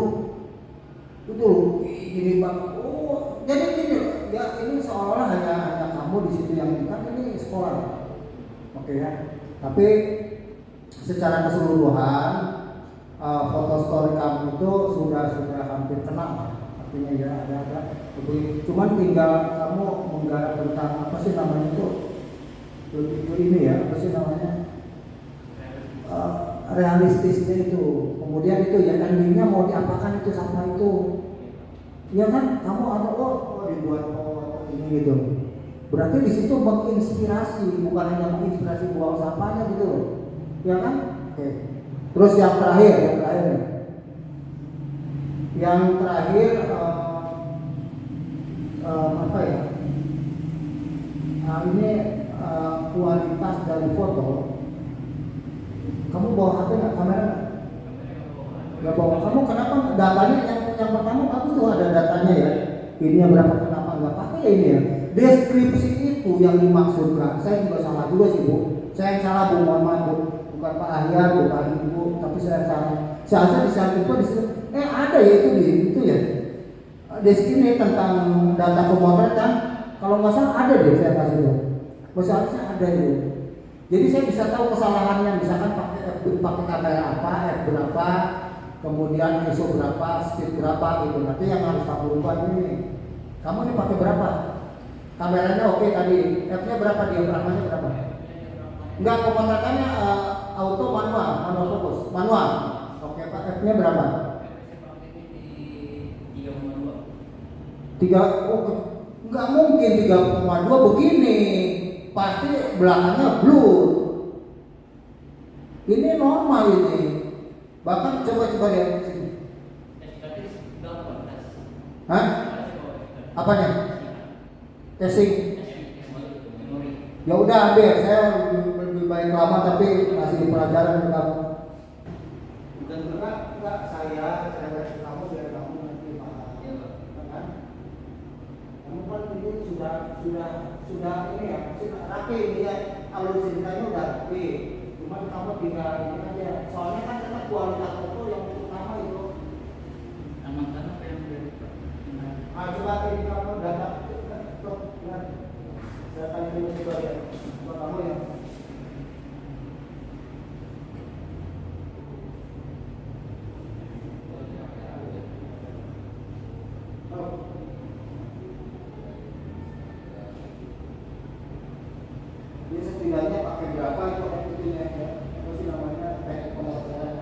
Itu loh. Gini bang. Jadi gini. Ya ini seolah-olah hanya kamu di situ yang kan ini sekolah. Oke ya. Tapi secara keseluruhan foto story kamu itu sudah hampir kena. Artinya ya ada. Cuman tinggal kamu menggarap tentang apa sih namanya itu ini ya apa sih namanya realistisnya itu. Kemudian itu ya endingnya mau diapakan itu sampah itu. Ya kan kamu ada dibuat ini gitu. Berarti di situ menginspirasi, bukan hanya menginspirasi buang sampahnya gitu loh. Ya kan? Oke. Terus yang terakhir nih. Yang terakhir apa ya? Ini kualitas dari foto. Kamu bawa HP nggak, kamera? Nggak bawa. Kamu kenapa datanya yang pertama bagus tuh ada datanya ya. Ininya berapa, kenapa nggak pakai ya ini ya? Deskripsi itu yang dimaksudkan. Saya juga salah juga sih Bu. Saya yang salah Bu, mohon maaf Bu. Bukan Pak Ahyar, bukan Ibu, tapi saya salah. Saya di saat itu ada ya itu ya. Deskripsi tentang data pemotretan. Kalau nggak salah ada deh saya kasih itu. Masalahnya ada itu. Jadi saya bisa tahu kesalahannya, misalkan pakai kamera apa, f berapa, kemudian ISO berapa, speed berapa gitu. Nanti yang harus kamu ubah ini. Kamu ini pakai berapa? Kameranya oke tadi, f-nya berapa, diafragmanya berapa? Enggak, pemotretannya auto manual fokus, manual. Oke Pak, f-nya berapa? 3,2. Enggak mungkin 3,2 begini. Pasti belakangnya blur. Ini normal ini. Bahkan coba lihat sini. Hah? Apanya? Testing. Ya udah ambil, saya lebih baik lama tapi masih di pelajaran ke kamu. Dan enggak saya kasih kamu biar kamu nanti paham. Kan? Kamu kan ini sudah ini ya, sudah rapi ini ya. Alur ceritanya udah rapi. Cuma kamu tinggal ini aja. Soalnya kan karena kualitas foto yang utama itu. Amankan apa yang dari Coba ini kamu data ini coba ya. Buat kamu ya. Dia setidaknya pakai berapa itu ikutinnya ya. Apa sih namanya teknik pemotretan.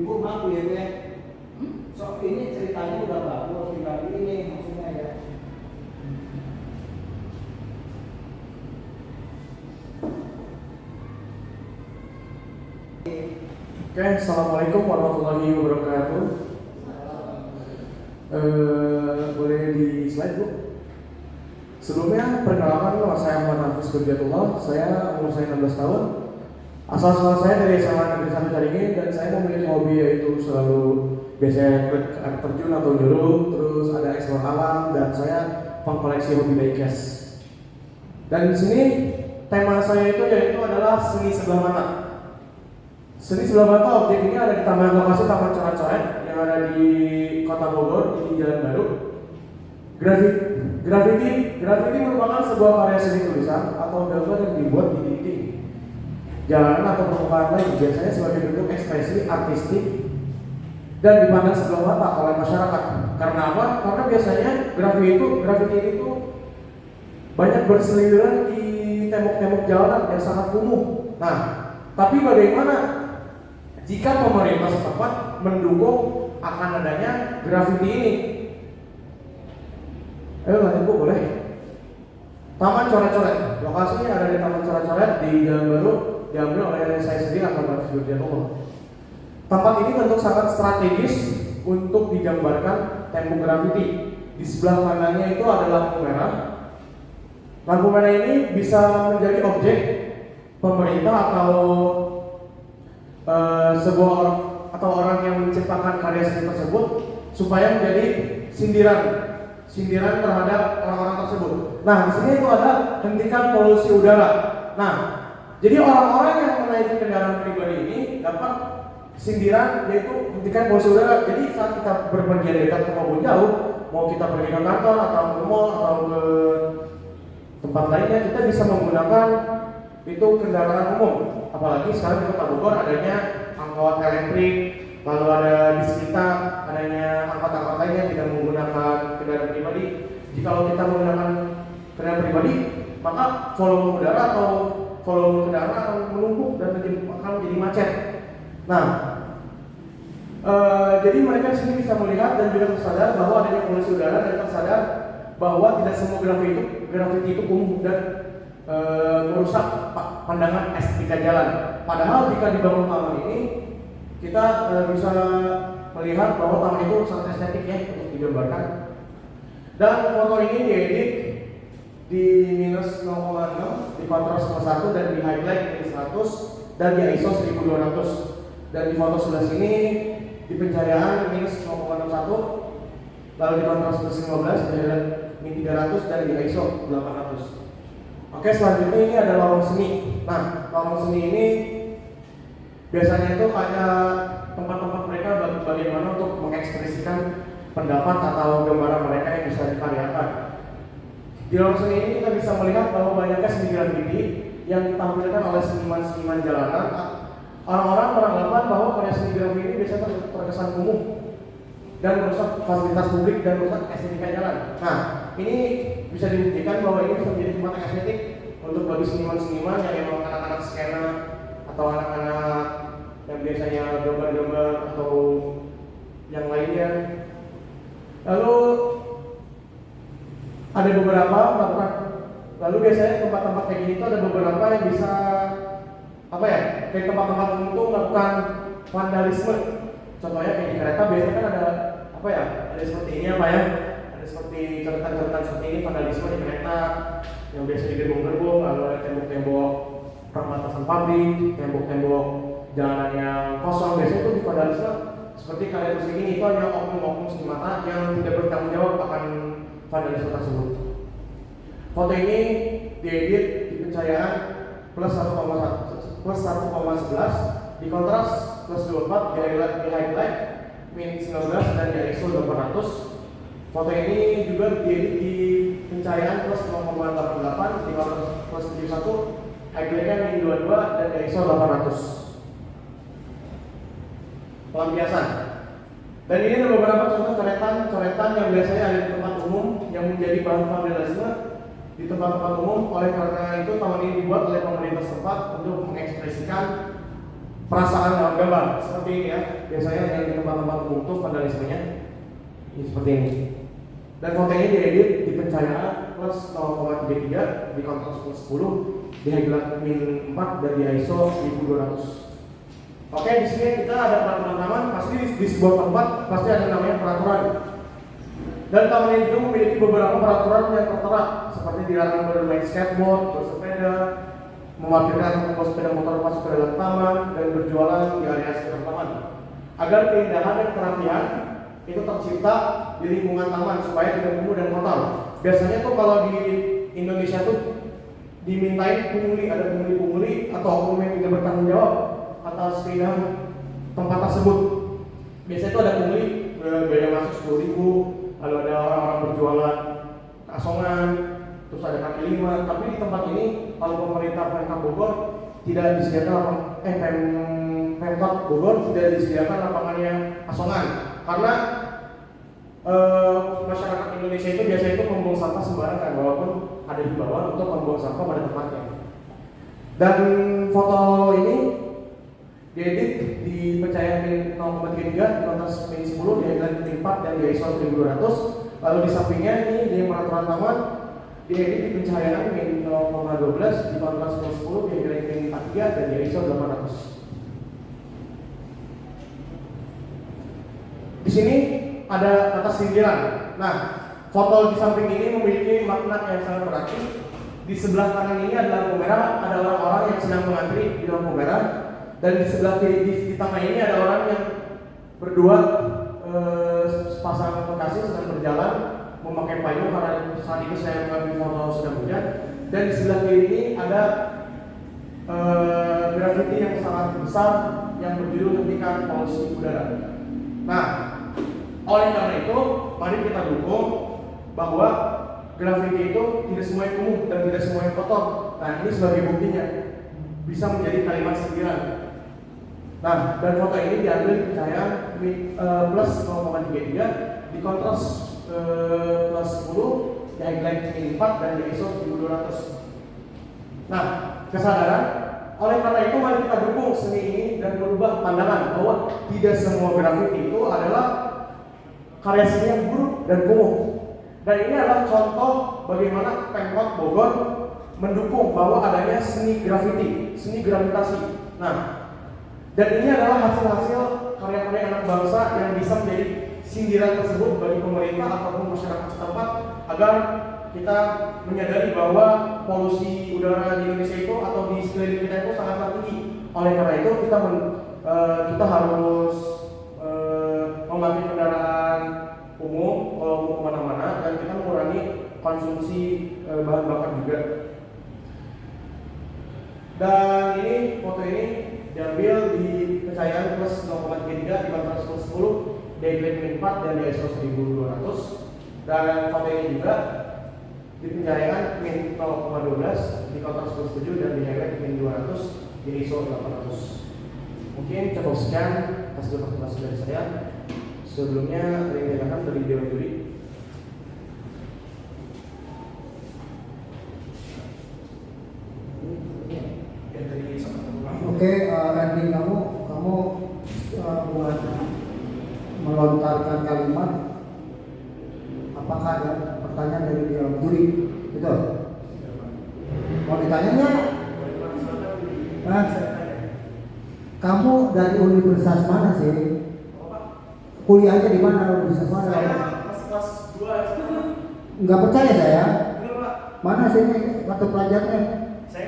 Ibu maaf ya Bu ya. So ini ceritanya udah bagus, tinggal ini maksudnya ya. Oke, assalamualaikum warahmatullahi wabarakatuh. Boleh di slide Bu? Sebelumnya perkenalkan nama saya Muhammad Hafiz Kurdiatullah. Saya umur saya 16 tahun. Asal saya dari SMA Negeri 1 Caringin dan saya memiliki hobi yaitu selalu biasanya air terjun atau nyurut, terus ada eksplor alam dan saya mengkoleksi hobi diecast. Dan di sini tema saya yaitu adalah seni sebelah mata. Seni sebelah mata objek ini ada di lokasi Taman Coret-Coret yang ada di Kota Bogor di Jalan Baru. Grafiti merupakan sebuah karya seni tulisan atau gambar yang dibuat di dinding, jalanan atau permukaan lain, biasanya sebagai bentuk ekspresi artistik dan dipandang sebelah mata oleh masyarakat. Karena apa? Karena biasanya grafiti itu banyak berseliweran di tembok-tembok jalanan yang sangat kumuh. Nah, tapi bagaimana jika pemerintah setempat mendukung akan adanya grafiti ini? Ayo lanjut Bu, boleh? Taman Coret-Coret, lokasinya ada di Taman Coret-Coret di Jalan Baru, diambil oleh saya sendiri akan berfirman. Tempat ini tentu sangat strategis untuk digambarkan tembok grafiti. Di sebelah kanannya itu ada lampu merah. Lampu merah ini bisa menjadi objek pemerintah atau sebuah orang yang menciptakan karya seni tersebut supaya menjadi sindiran terhadap orang-orang tersebut. Nah, di sini itu ada hentikan polusi udara. Nah, jadi orang-orang yang menaiki kendaraan pribadi ini dapat sindiran yaitu hentikan polusi udara. Jadi saat kita berpergian dekat maupun jauh, mau kita pergi ke kantor atau ke mall atau ke tempat lainnya, kita bisa menggunakan itu kendaraan umum. Apalagi sekarang di Kota Bogor adanya angkot elektrik, lalu ada di sekitar adanya angkot-angkot lainnya tidak menggunakan kendaraan pribadi. Jika kita menggunakan kendaraan pribadi, maka volume udara atau volume kendaraan akan menumpuk dan akan menjadi macet. Nah, jadi mereka di sini bisa melihat dan juga tersadar bahwa adanya polusi udara dan tersadar bahwa tidak semua grafiti itu kumuh dan merusak pandangan estetika jalan. Padahal jika dibangun taman ini, kita bisa melihat bahwa taman itu sangat estetik ya untuk digambarkan. Dan foto ini diedit di minus 0,6 di kontras 1 dan di highlight minus 100 dan di ISO 1200. Dan di foto sebelah sini di pencahayaan minus 0,61, lalu di kontras plus 15 di highlight min 300 dan di ISO 800. Oke, selanjutnya ini ada lorong seni. Nah, lorong seni ini biasanya itu kayak tempat-tempat mereka bagaimana untuk mengekspresikan pendapat atau gambaran mereka yang bisa dikaryakan. Di lorong seni ini kita bisa melihat bahwa banyaknya seni grafiti yang ditampilkan oleh seniman-seniman jalanan. Orang-orang beranggapan bahwa karya seni grafiti ini biasanya terkesan kumuh dan merusak fasilitas publik dan merusak estetika jalan. Nah, ini bisa dibuktikan bahwa ini bisa menjadi tempat estetik untuk bagi seniman-seniman yang memang anak-anak skena atau anak-anak yang biasanya gambar-gambar atau yang lainnya. Lalu ada beberapa lalu biasanya tempat-tempat kayak gini itu ada beberapa yang bisa kayak tempat-tempat untuk melakukan vandalisme. Contohnya kayak di kereta biasanya kan ada ada seperti ini ada seperti coretan-coretan seperti ini vandalisme di kereta yang biasa di gerbong-gerbong, lalu ada tembok-tembok perbatasan pabrik, tembok-tembok jalanan yang kosong, biasanya itu di vandalisme seperti karya tulis ini. Itu hanya oknum-oknum semata yang tidak bertanggung jawab akan vandalisme tersebut. Foto ini diedit di pencahayaan plus 1,11 di kontras plus 24 di highlight min 19 dan di ISO 800. Foto ini juga diedit di pencahayaan plus 0,88 di kontras plus 71, highlightnya min 22 dan di ISO 800. Pelampiasan. Dan ini ada beberapa contoh coretan yang biasanya ada di tempat umum yang menjadi bahan vandalisme di tempat-tempat umum. Oleh karena itu taman ini dibuat oleh pemerintah setempat untuk mengekspresikan perasaan lewat gambar seperti ini ya. Biasanya yang di tempat-tempat umum tuh vandalismenya ini seperti ini. Dan fotonya diedit di pencahayaan plus 0,33 di kontras plus 10 di highlight min 4 dan di ISO 1200. Oke, di sini kita ada peraturan taman. Pasti di sebuah tempat pasti ada namanya peraturan. Dan taman ini juga memiliki beberapa peraturan yang tertera seperti dilarang bermain skateboard, bersepeda, memarkirkan atau sepeda motor masuk ke dalam taman dan berjualan di area sekitar taman. Agar keindahan dan kerapian itu tercipta di lingkungan taman supaya tidak kumuh dan kotor. Biasanya tuh kalau di Indonesia tuh dimintain pungli, ada pungli-pungli atau oknum yang tidak bertanggung jawab atas keindahan tempat tersebut. Biasanya itu ada pungli, biaya masuk 10.000, lalu ada orang-orang berjualan keasongan, terus ada kaki lima. Tapi di tempat ini kalau pemerintah Pemkab Bogor tidak disediakan Pemkab Bogor tidak disediakan lapangannya asongan karena masyarakat Indonesia itu biasanya itu membuang sampah sembarangan walaupun ada di bawah untuk membuang sampah pada tempatnya. Dan foto ini diedit di pencahayaan min 0,33 di kontras min 10 di highlight min 4 dan di ISO 1200. Lalu di sampingnya ini di peraturan taman diedit di pencahayaan min 0,12 di kontras min 10 di highlight min 43 dan di ISO 800. Di sini ada kata sindiran. Nah, foto di samping ini memiliki makna yang sangat berarti. Di sebelah kanan ini adalah lampu merah, ada orang-orang yang sedang mengantri di lampu merah. Dan di sebelah kiri di tengah ini ada orang yang berdua sepasang kekasih sedang berjalan memakai payung karena saat itu saya mengambil foto sedang hujan. Dan di sebelah kiri ini ada grafiti yang sangat besar yang berjudul hentikan polusi udara. Nah, oleh karena itu, mari kita dukung bahwa grafiti itu tidak semuanya kumuh dan tidak semuanya kotor. Nah, ini sebagai buktinya bisa menjadi kalimat sindiran. Nah, dan foto ini diambil di pencahayaan plus 0,33 di kontras plus 10 di highlight min 4 dan di ISO 1200. Nah, kesadaran. Oleh karena itu mari kita dukung seni ini dan merubah pandangan bahwa tidak semua grafiti itu adalah karya seni yang buruk dan kumuh. Dan ini adalah contoh bagaimana Pemkot Bogor mendukung bahwa adanya seni grafiti, seni gravitasi. Nah, dan ini adalah hasil-hasil karya-karya anak bangsa yang bisa menjadi sindiran tersebut bagi pemerintah ataupun masyarakat setempat agar kita menyadari bahwa polusi udara di Indonesia itu atau di sekeliling kita itu sangat tinggi. Oleh karena itu kita harus memakai kendaraan umum kalau mau kemana-mana dan kita mengurangi konsumsi bahan bakar juga. Dan ini foto ini diambil di pencahayaan plus 0,33 di kontras plus 10 di highlight min 4 dan di ISO 1200. Dan foto ini juga di pencahayaan min 0,12 di kontras plus 7 dan di highlight min 200 di ISO 800. Mungkin cukup sekian hasil presentasi dari saya. Sebelumnya ada yang ditanyakan dari Dewan Juri. Oke, Randy, kamu buat melontarkan kalimat. Apakah ada pertanyaan dari Dewan Juri? Betul? Mau ditanya nggak? Nah, kamu dari universitas mana sih? Kuliahnya di mana? Universitas mana? Saya kelas 2. Nggak percaya saya. Benar, Pak. Mana sih ini mata pelajarnya?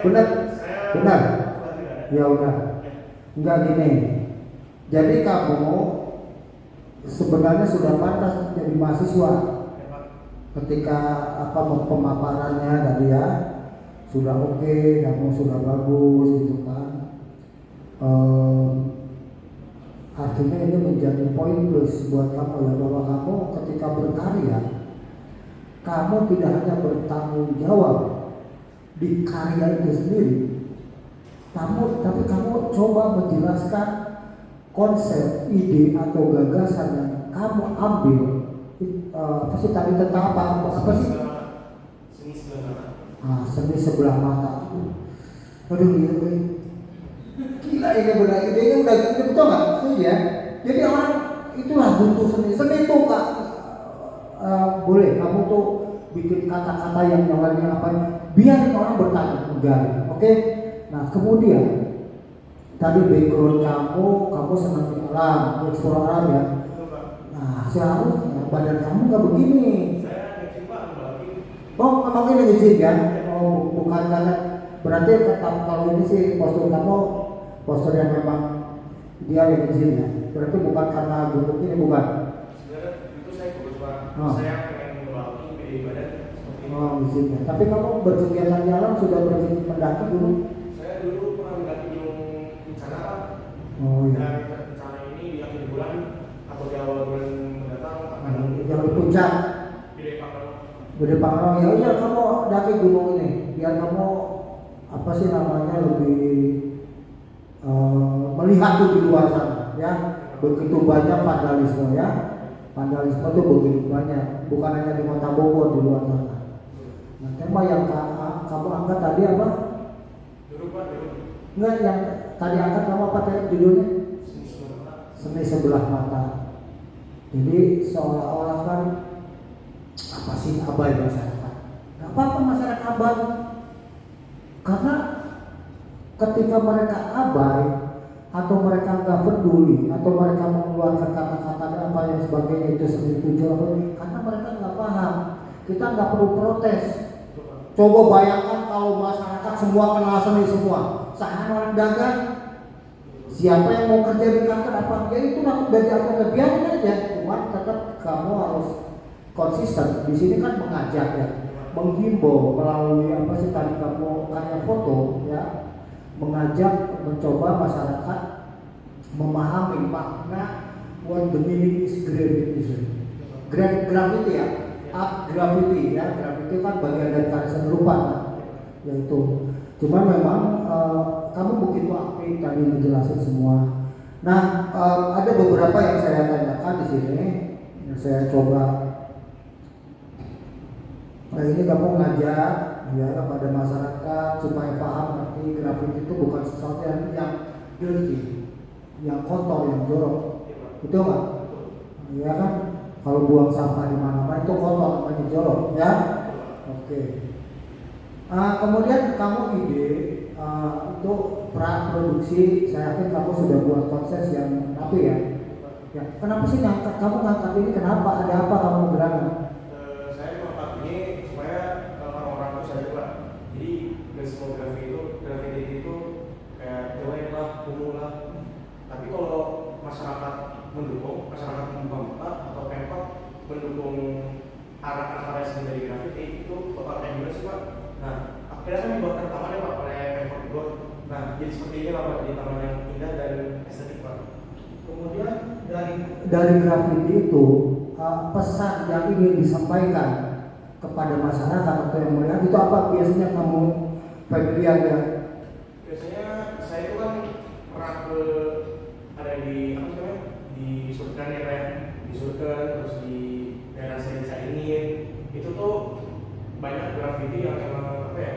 Benar? Saya Benar? Ya udah. Enggak gini. Jadi kamu sebenarnya sudah pantas jadi mahasiswa. Ketika pemaparannya tadi ya sudah oke, kamu sudah bagus gitu kan. Artinya ini menjadi poin plus buat kamu ya, bahwa kamu ketika berkarya kamu tidak hanya bertanggung jawab di karya itu sendiri, tapi kamu coba menjelaskan konsep, ide atau gagasan yang kamu ambil. Apa sih tadi tentang apa sih? Seni sebelah mata. Seni sebelah mata. Aduh, iya. gila ini benar, idenya udah gede, betul nggak? Setuju ya? Jadi orang itulah butuh seni. Seni itu Kak, boleh kamu tuh bikin kata-kata yang nyawanya apa, biar orang bertanya, menggali. Oke? Nah kemudian tadi background kamu senang di alam, eksplor alam ya. Nah seharusnya badan kamu nggak begini. Saya ngecek Pak, lagi. Oh, memang ini ngizin ya? Oh, bukan karena berarti kalau ini sih postur kamu postur yang memang dia yang ngizin ya. Berarti bukan karena bentuk ini, bukan? Sebenarnya itu saya fokus Pak. Oh. Saya pengen mengembangkan PD badan seperti ini. Oh, ngizin ya. Tapi kamu berkegiatan di alam sudah mendaki dulu? Saya dulu pernah mendaki gunung Kencana Pak. Oh iya. Dan rencana ini di akhir bulan atau di awal bulan mendatang akan Yang di puncak, Gede Pangrango. Gede Pangrango. Ya iya kamu daki gunung ini, biar kamu apa sih namanya lebih melihat tuh di luar sana, ya. Begitu banyak vandalisme ya. Vandalisme tuh begitu banyak, bukan hanya di Kota Bogor, di luar sana. Nah, tema yang kamu angkat tadi apa? Dulu Pak, dulu. Enggak, yang tadi angkat kamu apa tadi judulnya? Sini sebelah Pak. Seni sebelah mata. Jadi seolah-olah kan apa sih abai masyarakat? Gak apa-apa masyarakat abai, karena ketika mereka abai atau mereka nggak peduli atau mereka mengeluarkan kata-kata apa yang sebagainya itu sendiri tujuan apa? Karena mereka nggak paham. Kita nggak perlu protes. Coba bayangkan kalau masyarakat semua kenal seni semua, saham orang dagang. Siapa yang mau kerja di kantor apa? Ya itu aku belajar biarin aja. Cuma tetap kamu harus konsisten. Di sini kan mengajak ya, menghimbau melalui apa sih tadi kamu kayak foto ya, mengajak mencoba masyarakat memahami makna what the meaning is graffiti. Graffiti ya, art graffiti ya, graffiti kan bagian dari karya seni rupa kan? Yaitu. Cuma memang kamu begitu aktif tadi menjelaskan semua. Nah, ada beberapa yang saya tanyakan di sini, yang saya coba. Nah, ini kamu ngajak ya kepada masyarakat supaya paham nanti grafiti itu bukan sesuatu yang dirty, yang kotor, yang jorok. Betul nggak? Ya kan? Kalau buang sampah di mana-mana itu kotor, namanya jorok, ya? Oke. Kemudian kamu ide itu praproduksi, saya yakin kamu sudah buat konsep yang rapi ya. Ya, kenapa sih kamu ngangkat ini? Kenapa? Ada apa kamu berani? Saya mengangkat ini supaya orang-orang itu sadar Pak. Jadi nggak semua graffiti itu kayak jelek lah, kumuh lah. Tapi kalau masyarakat mendukung, masyarakat membuka mata atau pemkot mendukung anak-anak karya seni dari graffiti itu bakal kayak gimana sih Pak? Nah, akhirnya kan dibuatkan taman ya Pak oleh pemkot Bogor. Nah, jadi seperti ini lah Pak, di taman yang indah dan estetik Pak. Kemudian dari graffiti itu pesan yang ingin disampaikan kepada masyarakat atau yang melihat itu apa biasanya kamu familiar ya? Biasanya saya itu kan pernah ada di apa namanya di Surken ya Pak, di Surken terus di daerah saya ingin itu tuh banyak graffiti yang emang apa ya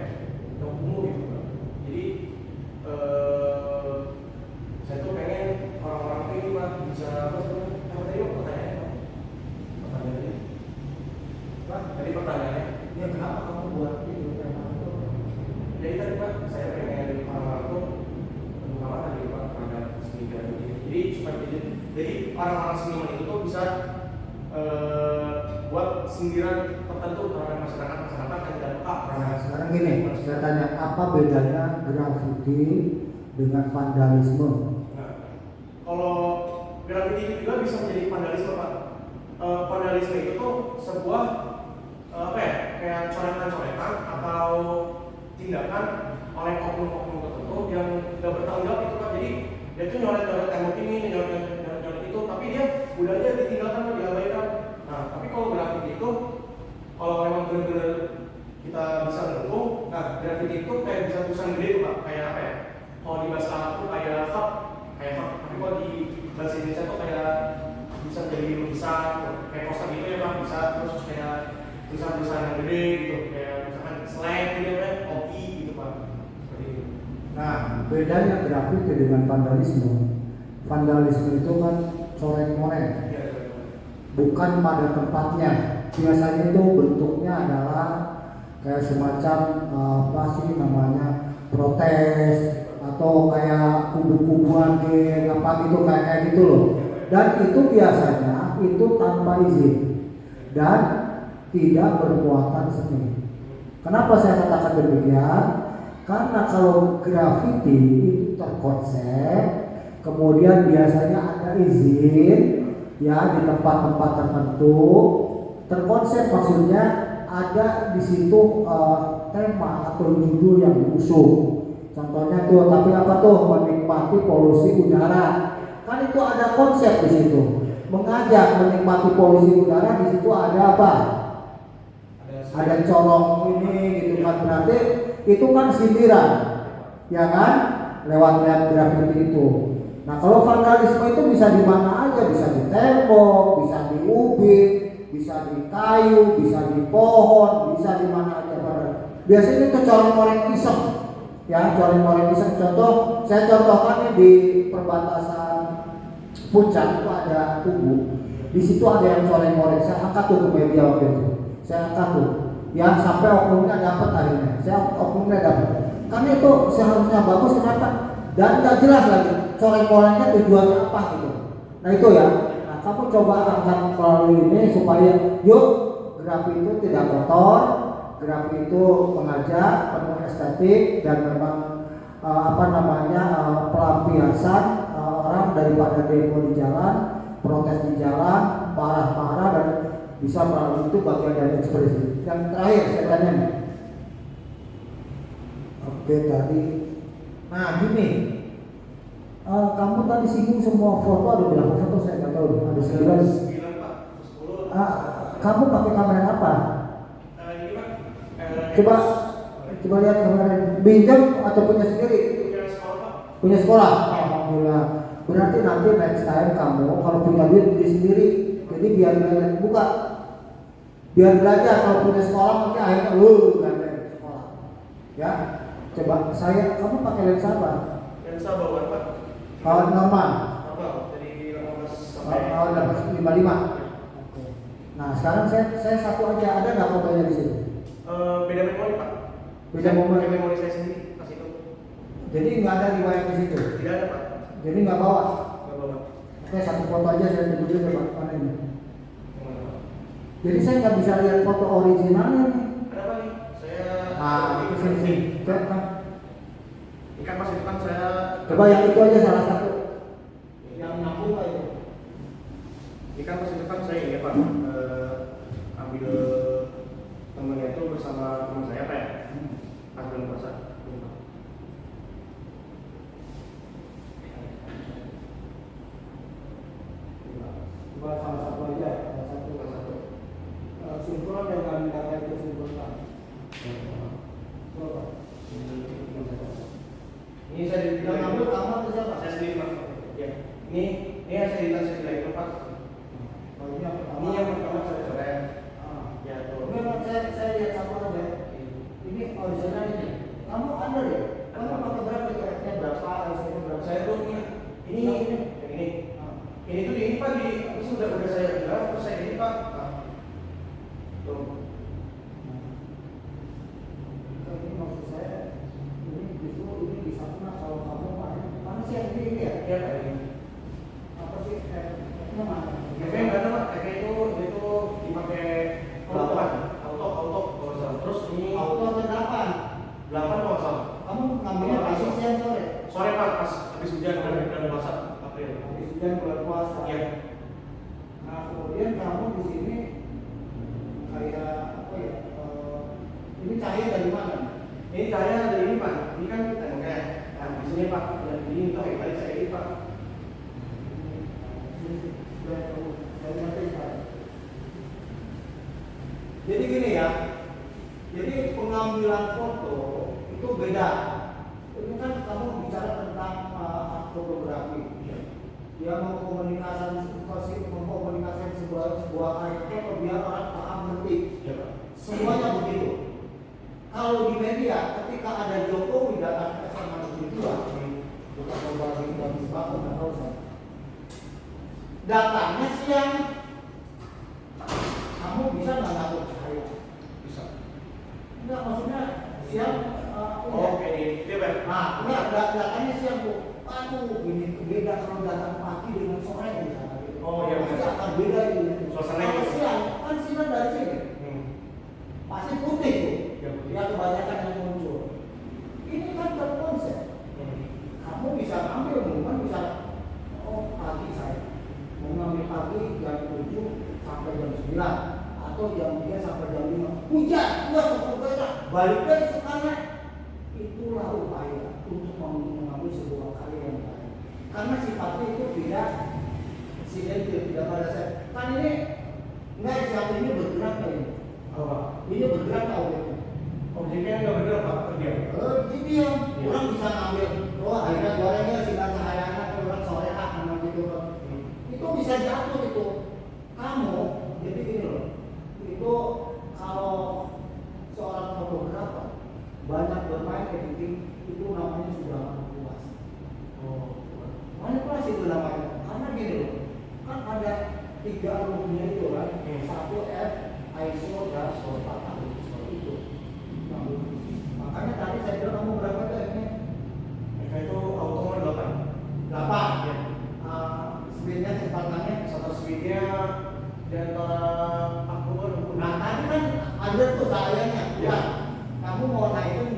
yang kumuh gitu Pak. Jadi saya tuh pengen orang-orang tuh ini Pak bisa apa sebenarnya apa tadi Pak pertanyaannya Pak? Pertanyaannya Pak tadi pertanyaannya Ya kenapa kamu buat itu? jadi tadi Pak saya pengen orang-orang tuh apa tadi Pak terhadap seni graffiti. Jadi supaya jadi orang-orang seniman itu tuh bisa buat sindiran tertentu terhadap masyarakat yang tidak peka. Nah, sekarang gini, saya tanya apa bedanya graffiti dengan vandalisme? Nah, kalau graffiti itu juga bisa menjadi vandalisme Pak. Vandalisme itu tuh sebuah apa ya kayak coretan-coretan atau tindakan oleh oknum-oknum tertentu yang tidak bertanggung jawab itu Pak. Jadi dia tuh nyoret-nyoret tembok ini, nyoret-nyoret itu, tapi dia budaya ditinggalkan, diabaikan. Nah, tapi kalau graffiti itu kalau memang benar-benar kita bisa mendukung, nah graffiti itu kayak bisa tulisan gede tuh Pak, kayak apa ya? Kalau di bahasa Arab tuh kayak fuck, tapi kalau di bahasa Indonesia tuh kayak bisa jadi lukisan, kayak poster gitu ya Pak, bisa terus kayak tulisan-tulisan yang gede gitu, kayak misalkan slang gitu ya, kopi gitu Pak, seperti itu. Nah, bedanya grafiti dengan vandalisme. Vandalisme itu kan coret-coret, bukan pada tempatnya. Biasanya itu bentuknya adalah kayak semacam apa sih namanya, protes atau kayak kubu-kubuan geng apa gitu, kayak gitu loh. Dan itu biasanya itu tanpa izin dan tidak bermuatan seni. Kenapa saya katakan demikian? Karena kalau grafiti itu terkonsep, kemudian biasanya ada izin ya di tempat-tempat tertentu. Terkonsep maksudnya ada di situ tema atau judul yang diusung. Contohnya tuh, tapi apa tuh, menikmati polusi udara. Kan itu ada konsep di situ. Mengajak menikmati polusi udara, di situ ada apa? Ada corong ini gitu kan, berarti itu kan sindiran, ya kan? Lewat grafiti itu. Nah kalau vandalisme itu bisa di mana aja, bisa di tembok, bisa di ubin, bisa di kayu, bisa di pohon, bisa di mana aja. Biasanya itu coreng-coreng iseng, ya coreng-coreng iseng. Contoh, saya contohkan nih di perbatasan Puncak itu ada kubu. Di situ ada yang coreng-coreng. Saya angkat tuh ke media waktu itu. Saya angkat tuh. Ya sampai oknumnya dapat akhirnya. Oknumnya dapat. Karena itu seharusnya bagus, kenapa? Dan nggak jelas lagi coreng-corengnya tujuannya apa gitu. Nah itu ya. Nah kamu coba angkat melalui ini supaya yuk grafiti itu tidak kotor, grafiti itu mengajak, penuh estetik dan memang pelampiasan orang daripada demo di jalan, protes di jalan, marah-marah, dan bisa melalui itu bagian dari ekspresi. Yang terakhir saya tanya nih. Oke tadi, nah gini, kamu tadi singgung semua foto, ada berapa foto saya nggak tahu, ada 9 Pak, 10. Kamu pakai kamera apa? Ini Pak, Coba lihat kamera, pinjam atau punya sendiri? punya sekolah Pak. Punya sekolah? Alhamdulillah. Berarti nanti next time kamu kalau punya duit beli sendiri. Jadi biar belajar, buka. Biar belajar, kalau punya sekolah nanti akhirnya belajar di sekolah. Ya. Coba kamu pakai lensa apa? Lensa bawaan Pak. Normal. Normal. Jadi 15 sampai 55. Oke. Nah, sekarang saya satu aja, ada nggak fotonya di sini? beda memori Pak. Beda memori. Pakai memori saya sendiri pas itu. Jadi nggak ada riwayat di situ. Tidak ada Pak. Jadi nggak bawa. Nggak bawa. Oke, satu foto aja saya tunjukin ya Pak. Mana ini? Gimana, Pak? Jadi saya nggak bisa lihat foto originalnya nih. Ada apa nih? Saya Itu sini. Coba. Ikan pas itu kan saya Coba yang itu aja salah satu. Yang nyambung nggak itu? ikan pas itu kan saya ini Pak, ambil temennya itu bersama teman saya Pak ya. Pas bulan puasa. Coba salah satu aja, salah satu. Sinkron dengan data itu sinkronkan. Coba. Ini saya di Yang ngambil kamu atau siapa? saya sendiri Pak. Ya. Ini saya di tas di itu Pak. Oh, ini yang pertama. Ini yang pertama saya coret. Ya tuh. Ini memang saya lihat sama aja. Ini original ini. Kamu ada ya? Kamu pakai berapa coretnya berapa? Harusnya berapa? Saya tuh ini yang ini. Ini tuh ini Pak di sudah saya bilang terus saya ini Pak. Tuh. Ini maksud saya, ini justru ini bisa kena kalau kamu mana sih yang ini ya? Iya Pak ini. Apa sih? Ini mana? Efek enggak ada Pak. Efek itu dipakai auto kalau salah. Terus ini Auto berapa? 8 kalau salah. Kamu ngambilnya pagi siang sore? Sore Pak pas habis hujan bulan puasa April. Habis hujan bulan puasa. Iya. Nah kemudian kamu di sini kayak apa ya? Ini cahaya dari mana? Ini cahaya dari ini Pak. Ini kan temboknya. Nah di sini Pak. Dan ini untuk tadi saya ini Pak. Jadi gini ya, jadi pengambilan foto itu beda. Ini kan kamu bicara tentang fotografi. Dia mengkomunikasikan sebuah karya biar orang paham ngerti. Iya Pak. Semuanya begitu. Kalau di media, ketika ada Jokowi datang ke sana begitu bukan lomba lagi dan bangun nggak tahu saya. Datangnya siang, kamu bisa nggak ngatur cahaya? Bisa. Enggak, maksudnya siang. Oh, kayak gini. Dia Pak. Nah, enggak datangnya siang tuh. Aduh, ini beda kalau datang pagi dengan sore misalnya. Oh, iya, pasti benar. akan beda itu. Suasananya Kalau gitu. siang kan sinar dari sini, pasti putih tuh. Ya, putih. Ya kebanyakan yang muncul. Ini kan berkonsep. Kamu bisa ambil momen bisa pagi saya mau ngambil pagi jam 7 sampai jam 9 atau jam 3 sampai jam 5 hujan, balik lagi sekarang. Itulah upaya untuk mengambil sebuah karya yang baik. Karena sifatnya itu tidak sidentil, tidak pada saya. Kan ini enggak siapa ini bergerak kayak ini. Apa? Ini bergerak objeknya. Objeknya nggak bener Pak, terdiam. Diam. Orang bisa ngambil, oh akhirnya gorengnya sinar cahaya anak, orang sore anak gitu. Itu bisa jatuh itu. Kamu, jadi gini loh, itu kalau seorang fotografer banyak bermain editing itu namanya sudah manipulasi. Manipulasi itu namanya. Karena gini loh, kan ada 3 alumni itu kan, 1 F, ISO, dan 4 seperti itu. Makanya tadi saya bilang kamu berapa tuh F-nya? F-nya itu auto 8. 8. Ya. Speednya kecepatannya. Shutter speednya di antara 40 dan 60. Nah tadi kan ada tuh cahayanya. Ya. Kamu mau naikin